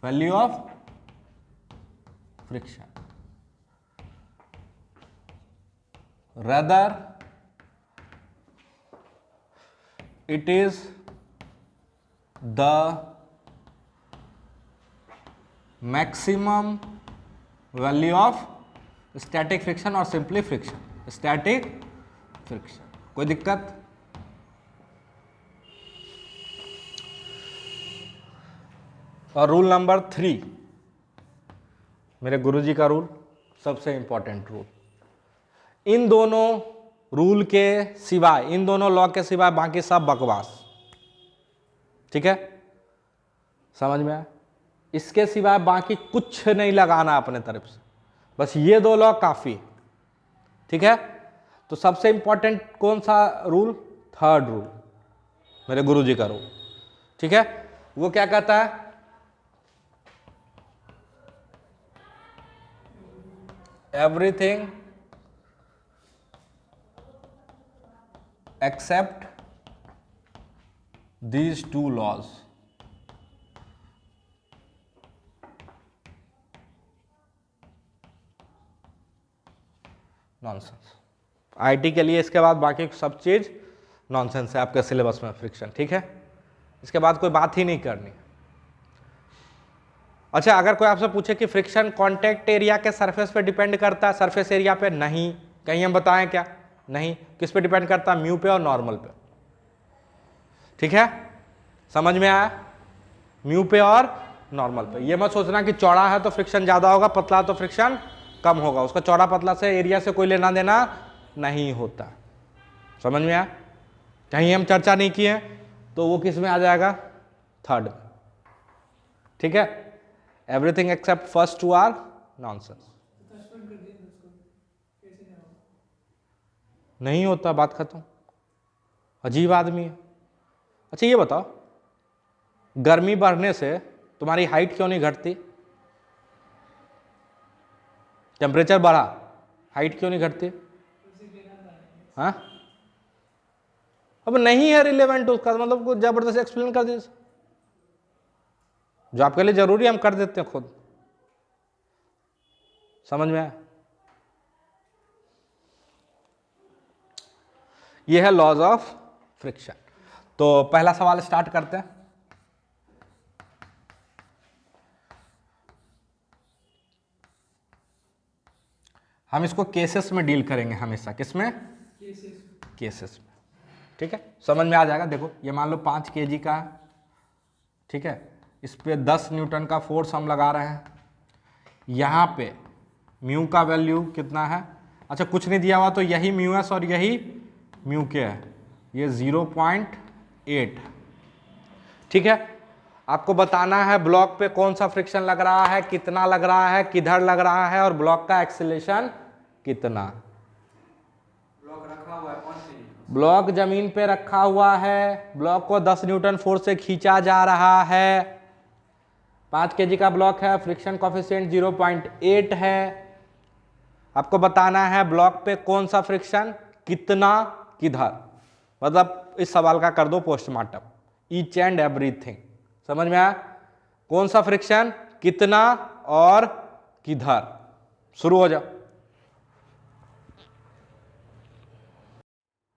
Speaker 1: value of friction, rather it is the maximum value of static friction or simply friction, static friction। कोई दिक्कत? और रूल नंबर 3, मेरे गुरुजी का रूल, सबसे इंपॉर्टेंट रूल, इन दोनों rule के सिवाय, इन दोनों लॉ के सिवाय बाकी सब बकवास, ठीक है, समझ में आया। इसके सिवाय बाकी कुछ नहीं लगाना अपने तरफ से, बस ये दो लॉ काफी, ठीक है। तो सबसे इंपॉर्टेंट कौन सा रूल, थर्ड रूल, मेरे गुरुजी का रूल, ठीक है। वो क्या कहता है, everything except these two laws nonsense. IT के लिए इसके बाद बाकी सब चीज नॉनसेंस है आपके सिलेबस में, फ्रिक्शन, ठीक है। इसके बाद कोई बात ही नहीं करनी। अच्छा, अगर कोई आपसे पूछे कि फ्रिक्शन कांटेक्ट एरिया के सरफेस पे डिपेंड करता है, सरफेस एरिया पे, नहीं, कहीं हम बताएं क्या, नहीं। किस पे डिपेंड करता है, म्यू पे और नॉर्मल पे, ठीक है, समझ में आया, म्यू पे और नॉर्मल पे। ये मत सोचना कि चौड़ा है तो फ्रिक्शन ज्यादा होगा, पतला तो फ्रिक्शन कम होगा, उसका चौड़ा पतला से एरिया से कोई लेना देना नहीं होता, समझ में आया। कहीं हम चर्चा नहीं किए तो वो किस में आ जाएगा, थर्ड में, ठीक है। Everything except first two are nonsense, नहीं होता, बात खत्म, अजीब आदमी है। अच्छा ये बताओ, गर्मी बढ़ने से तुम्हारी हाइट क्यों नहीं घटती, टेम्परेचर बढ़ा, हाइट क्यों नहीं घटती, हाँ, अब नहीं है रिलेवेंट उसका, मतलब कुछ जबरदस्त एक्सप्लेन कर दीजिए, जो आपके लिए जरूरी हम कर देते हैं खुद, समझ में आया। ये है लॉज ऑफ फ्रिक्शन। तो पहला सवाल स्टार्ट करते हैं। हम इसको केसेस में डील करेंगे हमेशा, किसमें? केसेस में। ठीक है, समझ में आ जाएगा। देखो ये मान लो 5 kg का है, ठीक है, इस पे 10 न्यूटन का फोर्स हम लगा रहे हैं। यहाँ पे म्यू का वैल्यू कितना है? अच्छा कुछ नहीं दिया हुआ तो यही म्यू एस और यही म्यू के है, ये 0.8। ठीक है, आपको बताना है ब्लॉक पे कौन सा फ्रिक्शन लग रहा है, कितना लग रहा है, किधर लग रहा है और ब्लॉक का एक्सीलरेशन कितना।
Speaker 3: ब्लॉक रखा हुआ है 5 kg।
Speaker 1: ब्लॉक जमीन पे रखा हुआ है, ब्लॉक को 10 न्यूटन फोर्स से खींचा जा रहा है, 5 kg का ब्लॉक है, फ्रिक्शन कोफिशिएंट 0.8 है। आपको बताना है ब्लॉक पे कौन सा फ्रिक्शन, कितना, किधर। मतलब इस सवाल का कर दो पोस्टमार्टम, ईच एंड एवरीथिंग। समझ में आया? कौन सा फ्रिक्शन, कितना और किधर। शुरू हो जाओ,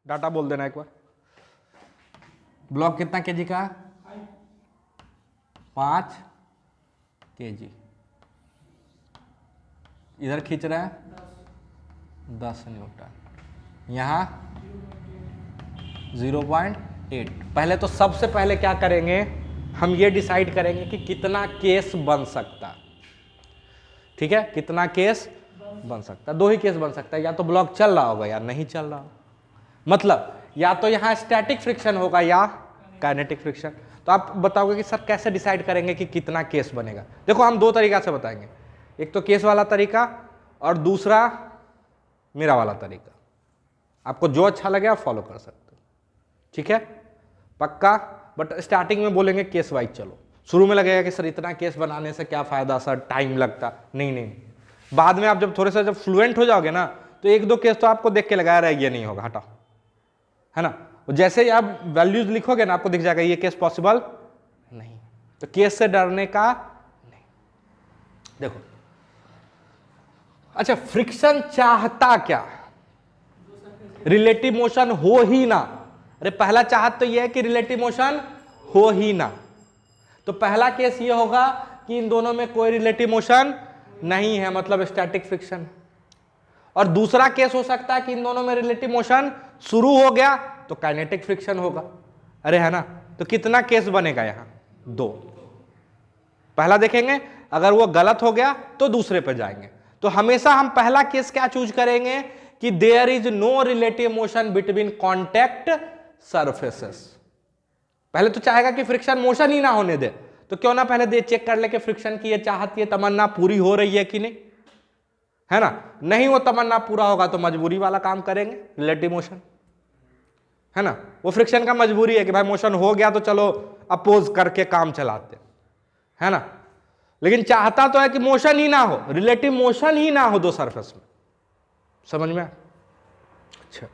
Speaker 1: डाटा बोल देना एक बार। ब्लॉक कितना केजी का? 5 kg। इधर खींच रहे हैं 10 न्यूटन, यहाँ 0.8। पहले तो सबसे पहले क्या करेंगे, हम ये डिसाइड करेंगे कि कितना केस बन सकता है। ठीक है, कितना केस बन सकता है? 2 ही केस बन सकता है, या तो ब्लॉक चल रहा होगा या नहीं चल रहा होगा। मतलब या तो यहाँ स्टैटिक फ्रिक्शन होगा या काइनेटिक फ्रिक्शन। तो आप बताओगे कि सर कैसे डिसाइड करेंगे कि कितना केस बनेगा? देखो हम 2 तरीका से बताएंगे, एक तो केस वाला तरीका और दूसरा मेरा वाला तरीका। आपको जो अच्छा लगे आप फॉलो कर सकते हो। ठीक है, पक्का? बट स्टार्टिंग में बोलेंगे केस वाइज चलो। शुरू में लगेगा कि सर इतना केस बनाने से क्या फायदा सर, टाइम लगता। नहीं, बाद में आप जब थोड़े से जब फ्लुएंट हो जाओगे ना, तो 1-2 केस तो आपको देख के लगाया रहा है ये नहीं होगा, हटाओ, है ना। जैसे ही आप वैल्यूज लिखोगे ना, आपको दिख जाएगा ये केस पॉसिबल नहीं। तो केस से डरने का नहीं। देखो अच्छा, फ्रिक्शन चाहता क्या? रिलेटिव मोशन हो ही ना। अरे पहला चाहत तो यह है कि रिलेटिव मोशन हो ही ना। तो पहला केस ये होगा कि इन दोनों में कोई रिलेटिव मोशन नहीं है, मतलब स्टैटिक फ्रिक्शन। और दूसरा केस हो सकता है कि इन दोनों में रिलेटिव मोशन शुरू हो गया तो काइनेटिक फ्रिक्शन होगा। अरे है ना, तो कितना केस बनेगा यहाँ? 2। पहला देखेंगे, अगर वो गलत हो गया तो दूसरे पे जाएंगे। तो हमेशा हम पहला केस क्या चूज करेंगे कि there is no relative motion between contact surfaces. पहले तो चाहेगा कि फ्रिक्शन मोशन ही ना होने दे, तो क्यों ना पहले दे चेक कर ले कि फ्रिक्शन की ये चाहत, ये तमन्ना पूरी हो रही है कि नहीं, है ना। नहीं वो तमन्ना पूरा होगा तो मजबूरी वाला काम करेंगे, रिलेटिव मोशन, है ना। वो फ्रिक्शन का मजबूरी है कि भाई मोशन हो गया तो चलो अपोज करके काम चलाते, है ना। लेकिन चाहता तो है कि मोशन ही ना हो, रिलेटिव मोशन ही ना हो 2 सरफेस में। समझ में? अच्छा,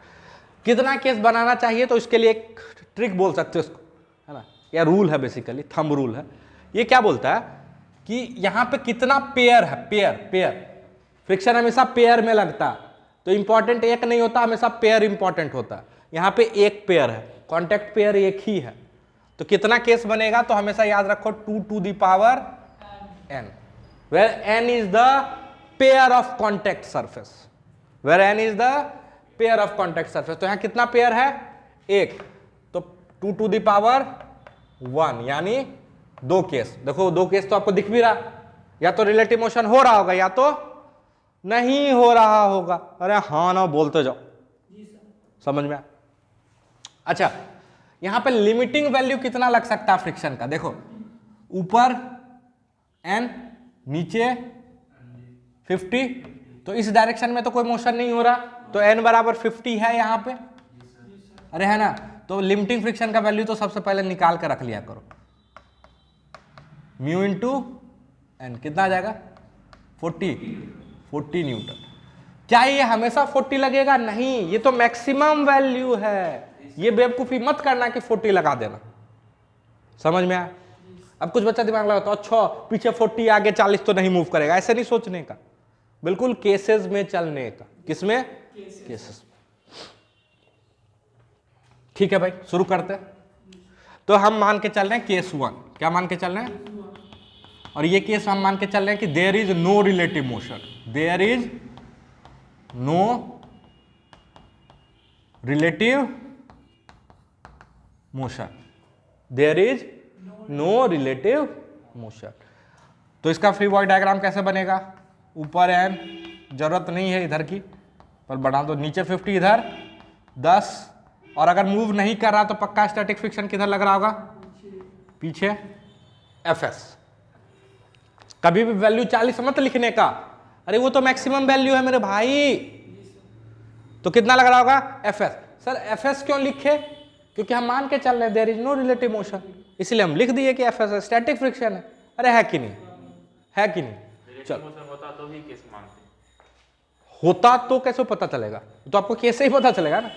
Speaker 1: कितना केस बनाना चाहिए? तो इसके लिए एक ट्रिक बोल सकते हो इसको, है ना, या रूल है, बेसिकली थंब रूल है। ये क्या बोलता है कि यहां पे कितना पेयर है, पेयर फ्रिक्शन हमेशा पेयर में लगता है, तो इंपॉर्टेंट एक नहीं होता, हमेशा पेयर इंपॉर्टेंट होता है। यहां पे एक पेयर है, कॉन्टैक्ट पेयर एक ही है, तो कितना केस बनेगा? तो हमेशा याद रखो 2 to the power n, where n is the pair of contact surface, where n is the pair of contact surface। तो यहां कितना पेयर है? 1, तो 2 to the power 1 यानी 2 केस। देखो 2 केस तो आपको दिख भी रहा, या तो रिलेटिव मोशन हो रहा होगा या तो नहीं हो रहा होगा। अरे हाँ ना बोलते जाओ, समझ में? अच्छा, यहां पे लिमिटिंग वैल्यू कितना लग सकता है फ्रिक्शन का? देखो ऊपर n, नीचे 50, तो इस डायरेक्शन में तो कोई मोशन नहीं हो रहा, तो n बराबर 50 है यहां पे। अरे है ना, तो लिमिटिंग फ्रिक्शन का वैल्यू तो सबसे पहले निकाल कर रख लिया करो, म्यू इंटू एन कितना आ जाएगा? 40 न्यूटन। क्या ये हमेशा 40 लगेगा? नहीं, ये तो मैक्सिमम वैल्यू है। ये बेवकूफी मत करना कि 40 लगा देना। समझ में आया? अब कुछ बच्चा दिमाग लगाता है, अच्छा पीछे 40 आगे 40 तो नहीं मूव करेगा, ऐसे नहीं सोचने का, बिल्कुल केसेस में चलने का। किसमें? केसेस। ठीक है भाई, शुरू करते हैं। तो हम मान के चल रहे हैं केस 1। क्या मान के चल रहे हैं? और ये केस हम मान के चल रहे हैं कि there is no relative motion, there is no relative motion, there is no relative motion. तो इसका फ्री बॉडी डायग्राम कैसे बनेगा? ऊपर एन, जरूरत नहीं है इधर की, पर बढ़ा दो, नीचे 50, इधर 10, और अगर मूव नहीं कर रहा तो पक्का स्टैटिक फ्रिक्शन किधर लग रहा होगा? पीछे Fs। कभी भी वैल्यू 40 मत लिखने का, अरे वो तो मैक्सिमम वैल्यू है मेरे भाई। तो कितना लग रहा होगा? Fs। सर Fs क्यों लिखे? क्योंकि हम मान के चल रहे हैं there is no relative motion, इसलिए हम लिख दिए कि Fs स्टैटिक फ्रिक्शन है। अरे है कि नहीं? है कि नहीं? चल,
Speaker 2: मोशन होता तो ही केस मानते,
Speaker 1: होता तो कैसे पता चलेगा? तो आपको केस से ही पता चलेगा ना।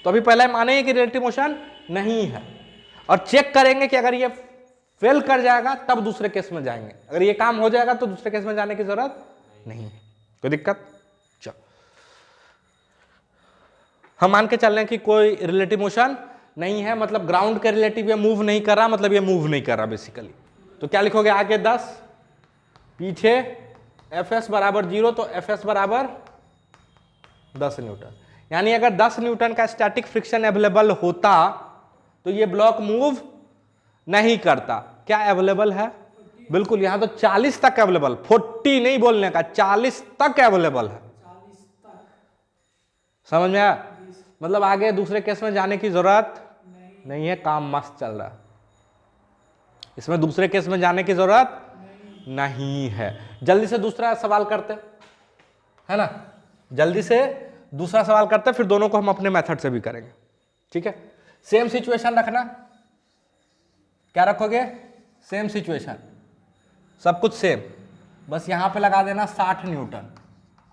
Speaker 1: तो अभी पहले मानेंगे कि रिलेटिव मोशन नहीं है, और चेक करेंगे कि अगर ये फेल कर जाएगा तब दूसरे केस में जाएंगे, अगर ये काम हो जाएगा तो दूसरे केस में जाने की जरूरत नहीं है। कोई दिक्कत? चलो, हम मान के चल रहे हैं कि कोई रिलेटिव मोशन नहीं है, मतलब ग्राउंड के रिलेटिव ये मूव नहीं कर रहा, मतलब ये मूव नहीं कर रहा बेसिकली। तो क्या लिखोगे? आगे 10, पीछे Fs बराबर 0, तो Fs बराबर 10 न्यूटन। यानी अगर 10 न्यूटन का स्टैटिक फ्रिक्शन अवेलेबल होता तो ये ब्लॉक मूव नहीं करता। क्या अवेलेबल है? बिल्कुल, यहां तो 40 तक अवेलेबल, 40 नहीं बोलने का, 40 तक अवेलेबल है। समझ में आया? मतलब आगे दूसरे केस में जाने की जरूरत नहीं है, काम मस्त चल रहा है, इसमें दूसरे केस में जाने की जरूरत नहीं है। जल्दी से दूसरा सवाल करते है ना, जल्दी से दूसरा सवाल करते हैं, फिर दोनों को हम अपने मेथड से भी करेंगे। ठीक है, सेम सिचुएशन रखना। क्या रखोगे? सेम सिचुएशन, सब कुछ सेम, बस यहां पे लगा देना 60 न्यूटन।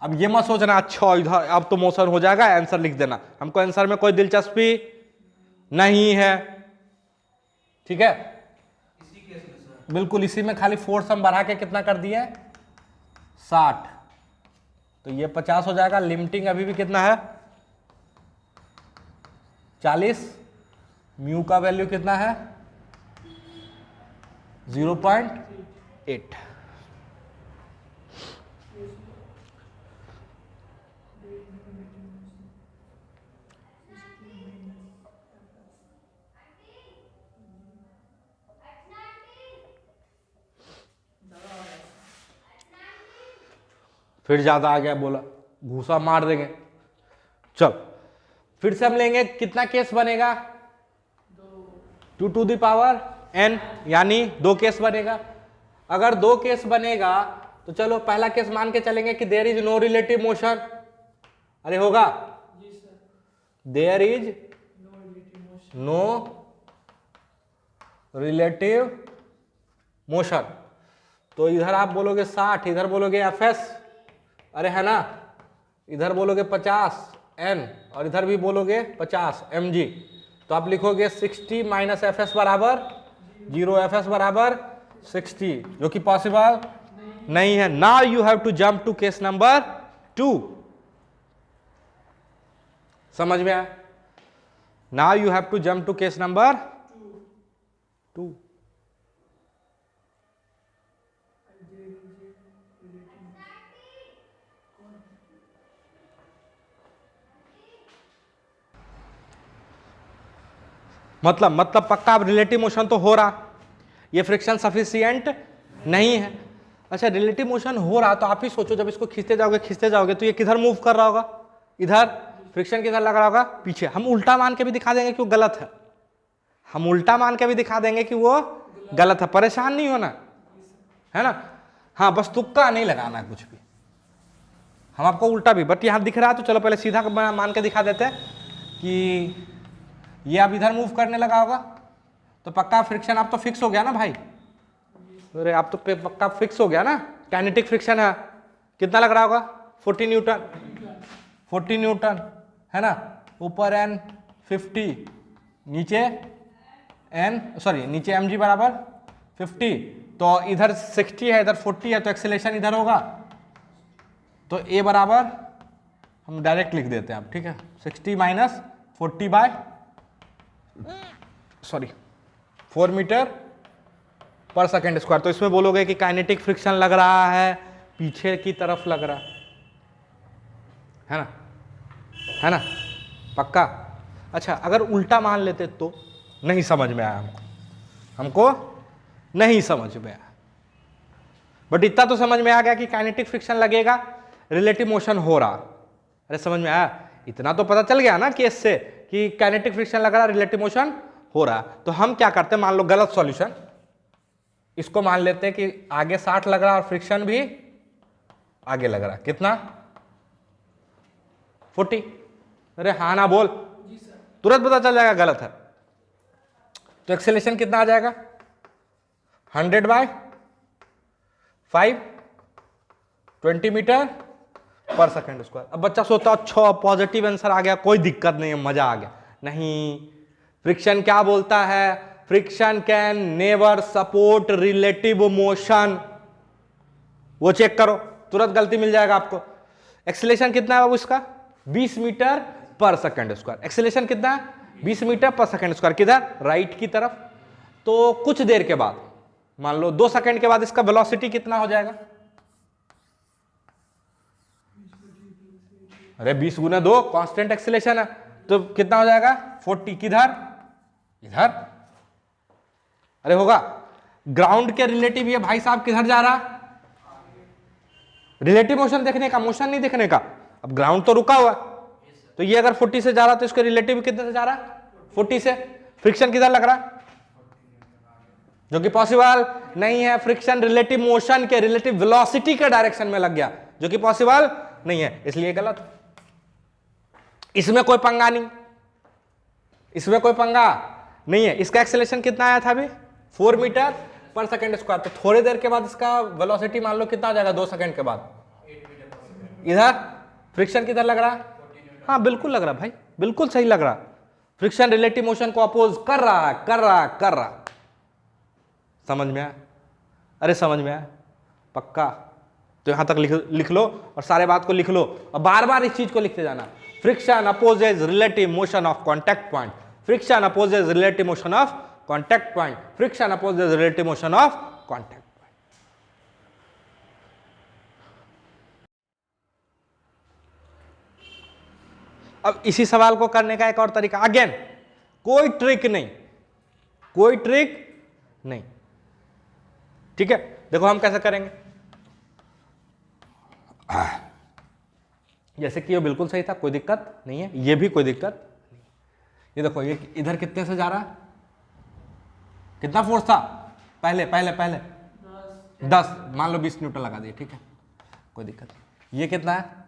Speaker 1: अब ये मत सोचना अच्छा इधर अब तो मोशन हो जाएगा, आंसर लिख देना, हमको आंसर में कोई दिलचस्पी नहीं है। ठीक है,
Speaker 3: इसी केस में सर
Speaker 1: बिल्कुल इसी में, खाली फोर्स हम बढ़ा के कितना कर दिए? 60, तो ये 50 हो जाएगा। लिमिटिंग अभी भी कितना है? 40। म्यू का वैल्यू कितना है? 0.8। फिर ज्यादा आ गया, बोला घूसा मार देंगे। चल फिर से हम लेंगे, कितना केस बनेगा? 2 टू द पावर n, यानी 2 केस बनेगा। अगर 2 केस बनेगा तो चलो पहला केस मान के चलेंगे कि there is no relative motion. अरे होगा? There is no relative motion, तो इधर आप बोलोगे 60, इधर बोलोगे Fs, अरे है ना, इधर बोलोगे 50 n, और इधर भी बोलोगे 50 mg। तो आप लिखोगे 60 माइनस Fs बराबर 0, Fs बराबर 60, जो कि पॉसिबल नहीं है। Now you have to jump to case number 2। समझ में आया? Now you have to jump to case number 2। मतलब पक्का अब रिलेटिव मोशन तो हो रहा, ये फ्रिक्शन सफिशिएंट नहीं है। अच्छा, रिलेटिव मोशन हो रहा तो आप ही सोचो, जब इसको खींचते जाओगे तो ये किधर मूव कर रहा होगा? इधर। फ्रिक्शन किधर लग रहा होगा? पीछे। हम उल्टा मान के भी दिखा देंगे कि वो गलत है, हम उल्टा मान के भी दिखा देंगे कि वो गलत है, परेशान नहीं होना है ना। हाँ, बस तुक्का नहीं लगाना कुछ भी, हम आपको उल्टा भी, बट यहाँ दिख रहा है तो चलो पहले सीधा मान के दिखा देते हैं कि ये अब इधर मूव करने लगा होगा, तो पक्का फ्रिक्शन आप तो फिक्स हो गया ना भाई। अरे आप तो पक्का फिक्स हो गया ना, काइनेटिक फ्रिक्शन है। कितना लग रहा होगा? 40 न्यूटन, 40 न्यूटन है ना। ऊपर n 50, नीचे नीचे mg बराबर 50, तो इधर 60 है, इधर 40 है, तो एक्सेलेरेशन इधर होगा। तो a बराबर हम डायरेक्ट लिख देते हैं अब, ठीक है, 60 माइनस 40 बाय सॉरी 4 मीटर पर सेकेंड स्क्वायर। तो इसमें बोलोगे कि काइनेटिक फ्रिक्शन लग रहा है पीछे की तरफ लग रहा है ना, है ना, पक्का। अच्छा अगर उल्टा मान लेते तो नहीं समझ में आया हमको नहीं समझ में आया, बट इतना तो समझ में आ गया कि काइनेटिक फ्रिक्शन लगेगा, रिलेटिव मोशन हो रहा। अरे समझ में आया, इतना तो पता चल गया ना केस से कि काइनेटिक फ्रिक्शन लग रहा, रिलेटिव मोशन हो रहा। तो हम क्या करते हैं, मान लो गलत सॉल्यूशन, इसको मान लेते हैं कि आगे 60 लग रहा और फ्रिक्शन भी आगे लग रहा, कितना 40। अरे हाँ ना बोल, तुरंत पता चल जाएगा गलत है। तो एक्सेलेरेशन कितना आ जाएगा 100/5 20 मीटर पर सेकेंड स्क्वायर। अब बच्चा सोचता अच्छा पॉजिटिव आंसर आ गया, कोई दिक्कत नहीं है, मजा आ गया। नहीं, फ्रिक्शन क्या बोलता है, friction can never support relative motion. वो चेक करो, तुरंत गलती मिल जाएगा आपको। एक्सेलेरेशन कितना है बाबू इसका 20 मीटर पर सेकेंड स्क्वायर। एक्सेलेरेशन कितना है 20 मीटर पर सेकेंड स्क्वायर, किधर राइट की तरफ। तो कुछ देर के बाद मान लो 2 सेकेंड के बाद इसका वेलोसिटी कितना हो जाएगा, अरे 20 गुना 2 कांस्टेंट एक्सेलेरेशन है, तो कितना हो जाएगा 40, किधर इधर। अरे होगा, ग्राउंड के रिलेटिव ये भाई साहब किधर जा रहा, रिलेटिव मोशन देखने का, मोशन नहीं देखने का। अब ग्राउंड तो रुका हुआ है, तो ये अगर 40 से जा रहा तो इसके रिलेटिव कितने से जा रहा है 40 से। फ्रिक्शन किधर लग रहा, जो कि पॉसिबल नहीं है। फ्रिक्शन रिलेटिव मोशन के, रिलेटिव वेलोसिटी के डायरेक्शन में लग गया, जो कि पॉसिबल नहीं है, इसलिए गलत। इसमें कोई पंगा नहीं, इसमें कोई पंगा नहीं है। इसका एक्सेलेरेशन कितना आया था अभी 4 मीटर पर सेकेंड स्क्वायर। तो थोड़ी देर के बाद इसका वेलोसिटी मान लो कितना आ जाएगा 2 सेकेंड के बाद, इधर फ्रिक्शन किधर लग रहा, हाँ बिल्कुल लग रहा भाई, बिल्कुल सही लग रहा। फ्रिक्शन रिलेटिव मोशन को अपोज कर रहा है, कर रहा है, कर रहा। समझ में आया, अरे समझ में आया पक्का। तो यहां तक लिख लो और सारे बात को लिख लो और बार बार इस चीज को लिखते जाना। Friction opposes relative motion of contact point, friction opposes relative motion of contact point, friction opposes relative motion of contact point. अब इसी सवाल को करने का एक और तरीका, अगेन कोई ट्रिक नहीं, कोई ट्रिक नहीं, ठीक है। देखो हम कैसे करेंगे, जैसे कि ये बिल्कुल सही था, कोई दिक्कत नहीं है, ये भी कोई दिक्कत नहीं। ये देखो ये इधर कितने से जा रहा है, कितना फोर्स था पहले 10, मान लो 20 न्यूटन लगा दिए, ठीक है, कोई दिक्कत नहीं। ये कितना है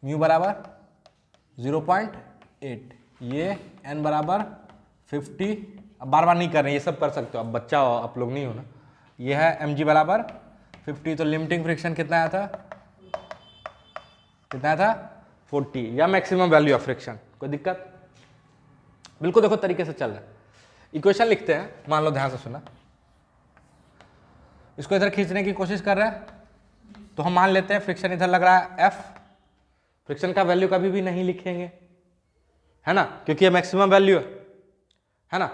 Speaker 1: म्यू बराबर 0.8, ये n बराबर 50। अब बार बार नहीं कर रहे, ये सब कर सकते हो, अब बच्चा हो आप लोग नहीं हो ना। ये है mg बराबर 50, तो लिमिटिंग फ्रिक्शन कितना आया था, कितना आया था 40, या मैक्सिमम वैल्यू ऑफ फ्रिक्शन। कोई दिक्कत बिल्कुल, देखो तरीके से चल रहा है। इक्वेशन लिखते हैं, मान लो ध्यान से सुना, इसको इधर खींचने की कोशिश कर रहे हैं, तो हम मान लेते हैं फ्रिक्शन इधर लग रहा है F। फ्रिक्शन का वैल्यू कभी भी नहीं लिखेंगे, है ना, क्योंकि ये मैक्सिमम वैल्यू है ना।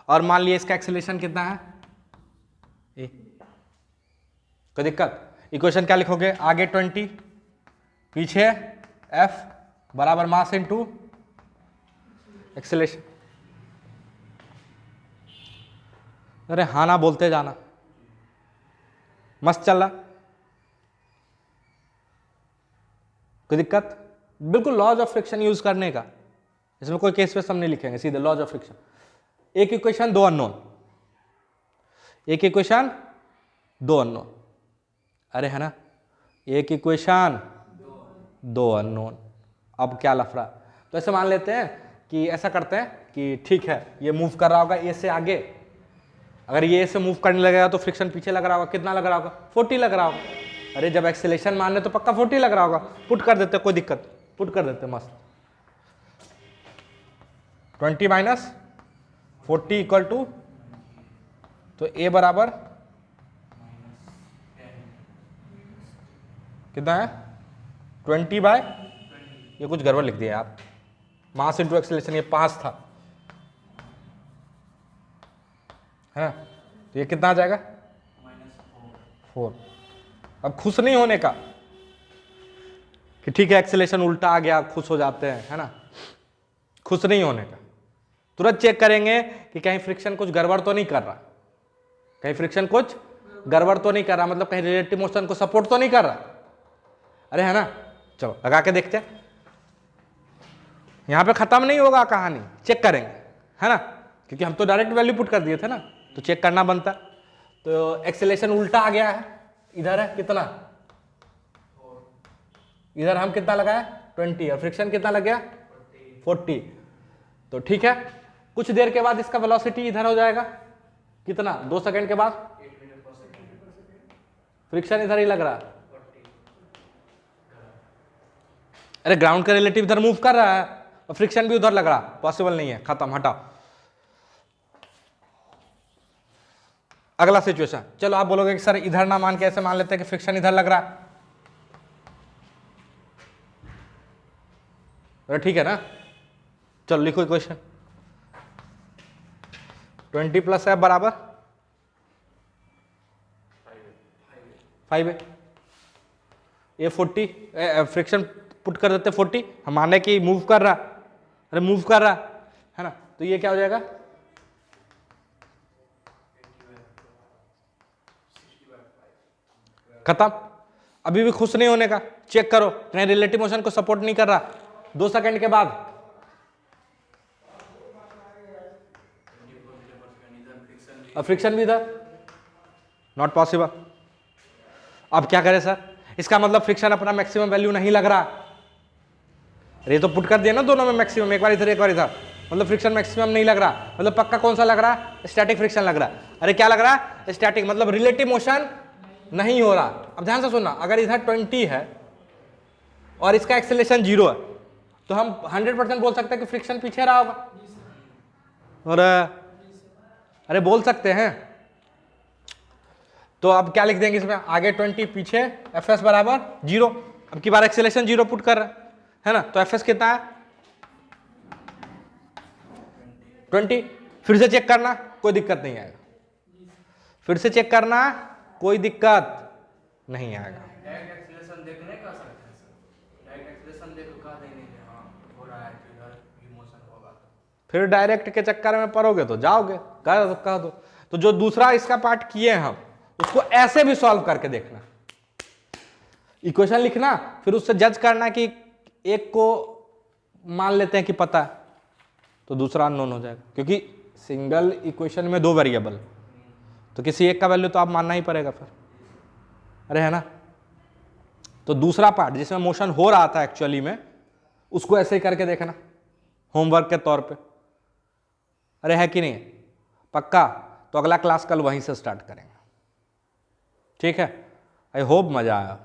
Speaker 1: और मान लिया इसका एक्सेलरेशन कितना है ए। कोई दिक्कत, इक्वेशन क्या लिखोगे, आगे 20, पीछे F बराबर मास इनटू एक्सेलरेशन। अरे हाँ ना बोलते जाना, मस्त चल रहा, कोई दिक्कत। बिल्कुल लॉज ऑफ फ्रिक्शन यूज करने का, इसमें कोई केस पे हम नहीं लिखेंगे, सीधे लॉज ऑफ फ्रिक्शन। एक इक्वेशन 2 अननोन, एक इक्वेशन 2 अननोन, अरे है ना, एक इक्वेशन 2 अननोन। अब क्या लफड़ा, तो ऐसे मान लेते हैं कि ऐसा करते हैं कि ठीक है ये मूव कर रहा होगा ए से आगे, अगर ये ए से मूव करने लगेगा तो फ्रिक्शन पीछे लग रहा होगा, कितना लग रहा होगा 40 लग रहा होगा। अरे जब एक्सेलेरेशन मानने तो पक्का 40 लग रहा होगा, पुट कर देते, कोई दिक्कत, पुट कर देते मस्त। 20 माइनस 40 इक्वल टू, तो ए बराबर कितना है 20 बाय, ये कुछ गड़बड़ लिख दिया आप, मास इंटू एक्सेलरेशन, ये 5 था, है ना, तो ये कितना आ जाएगा -4। अब खुश नहीं होने का कि ठीक है एक्सेलरेशन उल्टा आ गया, खुश हो जाते हैं, है ना, खुश नहीं होने का। तुरंत चेक करेंगे कि कहीं फ्रिक्शन कुछ गड़बड़ तो नहीं कर रहा, कहीं फ्रिक्शन कुछ गड़बड़ तो नहीं कर रहा, मतलब कहीं रिलेटिव मोशन को सपोर्ट तो नहीं कर रहा, अरे है ना। चलो लगा के देखते हैं, यहां पे खत्म नहीं होगा कहानी, चेक करेंगे, है ना, क्योंकि हम तो डायरेक्ट वैल्यू पुट कर दिए थे ना, तो चेक करना बनता। तो एक्सेलरेशन उल्टा आ गया है, इधर है कितना, इधर हम कितना लगाया 20, और फ्रिक्शन कितना लग गया 40। तो ठीक है, कुछ देर के बाद इसका वेलोसिटी इधर हो जाएगा कितना, 2 सेकंड के बाद फ्रिक्शन इधर ही लग रहा है, अरे ग्राउंड का रिलेटिव इधर मूव कर रहा है और फ्रिक्शन भी उधर लग रहा, पॉसिबल नहीं है, खत्म, हटाओ। अगला सिचुएशन, चलो आप बोलोगे कि सर इधर ना मान के ऐसे मान लेते हैं कि फ्रिक्शन इधर लग रहा है, अरे ठीक है ना, चलो लिखो इक्वेशन, 20 + F बराबर 5 ये 40, फ्रिक्शन पुट कर देते 40, हम माने कि मूव कर रहा, अरे मूव कर रहा है ना, तो ये क्या हो जाएगा खत्म। अभी भी खुश नहीं होने का, चेक करो कहीं रिलेटिव मोशन को सपोर्ट नहीं कर रहा, 2 सेकंड के बाद अब फ्रिक्शन भी इधर, नॉट पॉसिबल। अब क्या करें सर, इसका मतलब फ्रिक्शन अपना मैक्सिमम वैल्यू नहीं लग रहा, अरे तो पुट कर दिया ना दोनों में मैक्सिमम, एक बार इधर एक बार इधर, मतलब फ्रिक्शन मैक्सिमम नहीं लग रहा, मतलब पक्का कौन सा लग रहा है, स्टैटिक फ्रिक्शन लग रहा है। अरे क्या लग रहा है, स्टैटिक, मतलब रिलेटिव मोशन नहीं हो रहा। अब ध्यान से सुनना, अगर इधर 20 है और इसका एक्सेलरेशन 0 है, तो हम 100% बोल सकते हैं कि फ्रिक्शन पीछे रहा होगा, और अरे बोल सकते हैं। तो अब क्या लिख देंगे इसमें, आगे 20 पीछे Fs बराबर 0, अब की बार एक्सेलरेशन 0 पुट कर रहा है ना, तो Fs कितना है 20। फिर से चेक करना, कोई दिक्कत नहीं आएगा, फिर से चेक करना, कोई दिक्कत नहीं आएगा।
Speaker 3: डायरेक्ट एक्सेलरेशन देख नहीं कर सकते हैं सर, डायरेक्ट एक्सेलरेशन देख कह देंगे कि हाँ हो रहा है, इधर भी मोशन होगा,
Speaker 1: फिर डायरेक्ट के चक्कर में पड़ोगे तो जाओगे, कह दो। तो जो दूसरा इसका पार्ट किए हम, उसको ऐसे भी सॉल्व करके देखना, इक्वेशन लिखना, फिर उससे जज करना कि एक को मान लेते हैं कि पता है, तो दूसरा अननोन हो जाएगा, क्योंकि सिंगल इक्वेशन में 2 वेरिएबल, तो किसी एक का वैल्यू तो आप मानना ही पड़ेगा फिर, अरे है ना। तो दूसरा पार्ट जिसमें मोशन हो रहा था एक्चुअली में, उसको ऐसे ही करके देखना होमवर्क के तौर पे, अरे है कि नहीं पक्का। तो अगला क्लास कल वहीं से स्टार्ट करेंगे, ठीक है। आई होप मजा आया।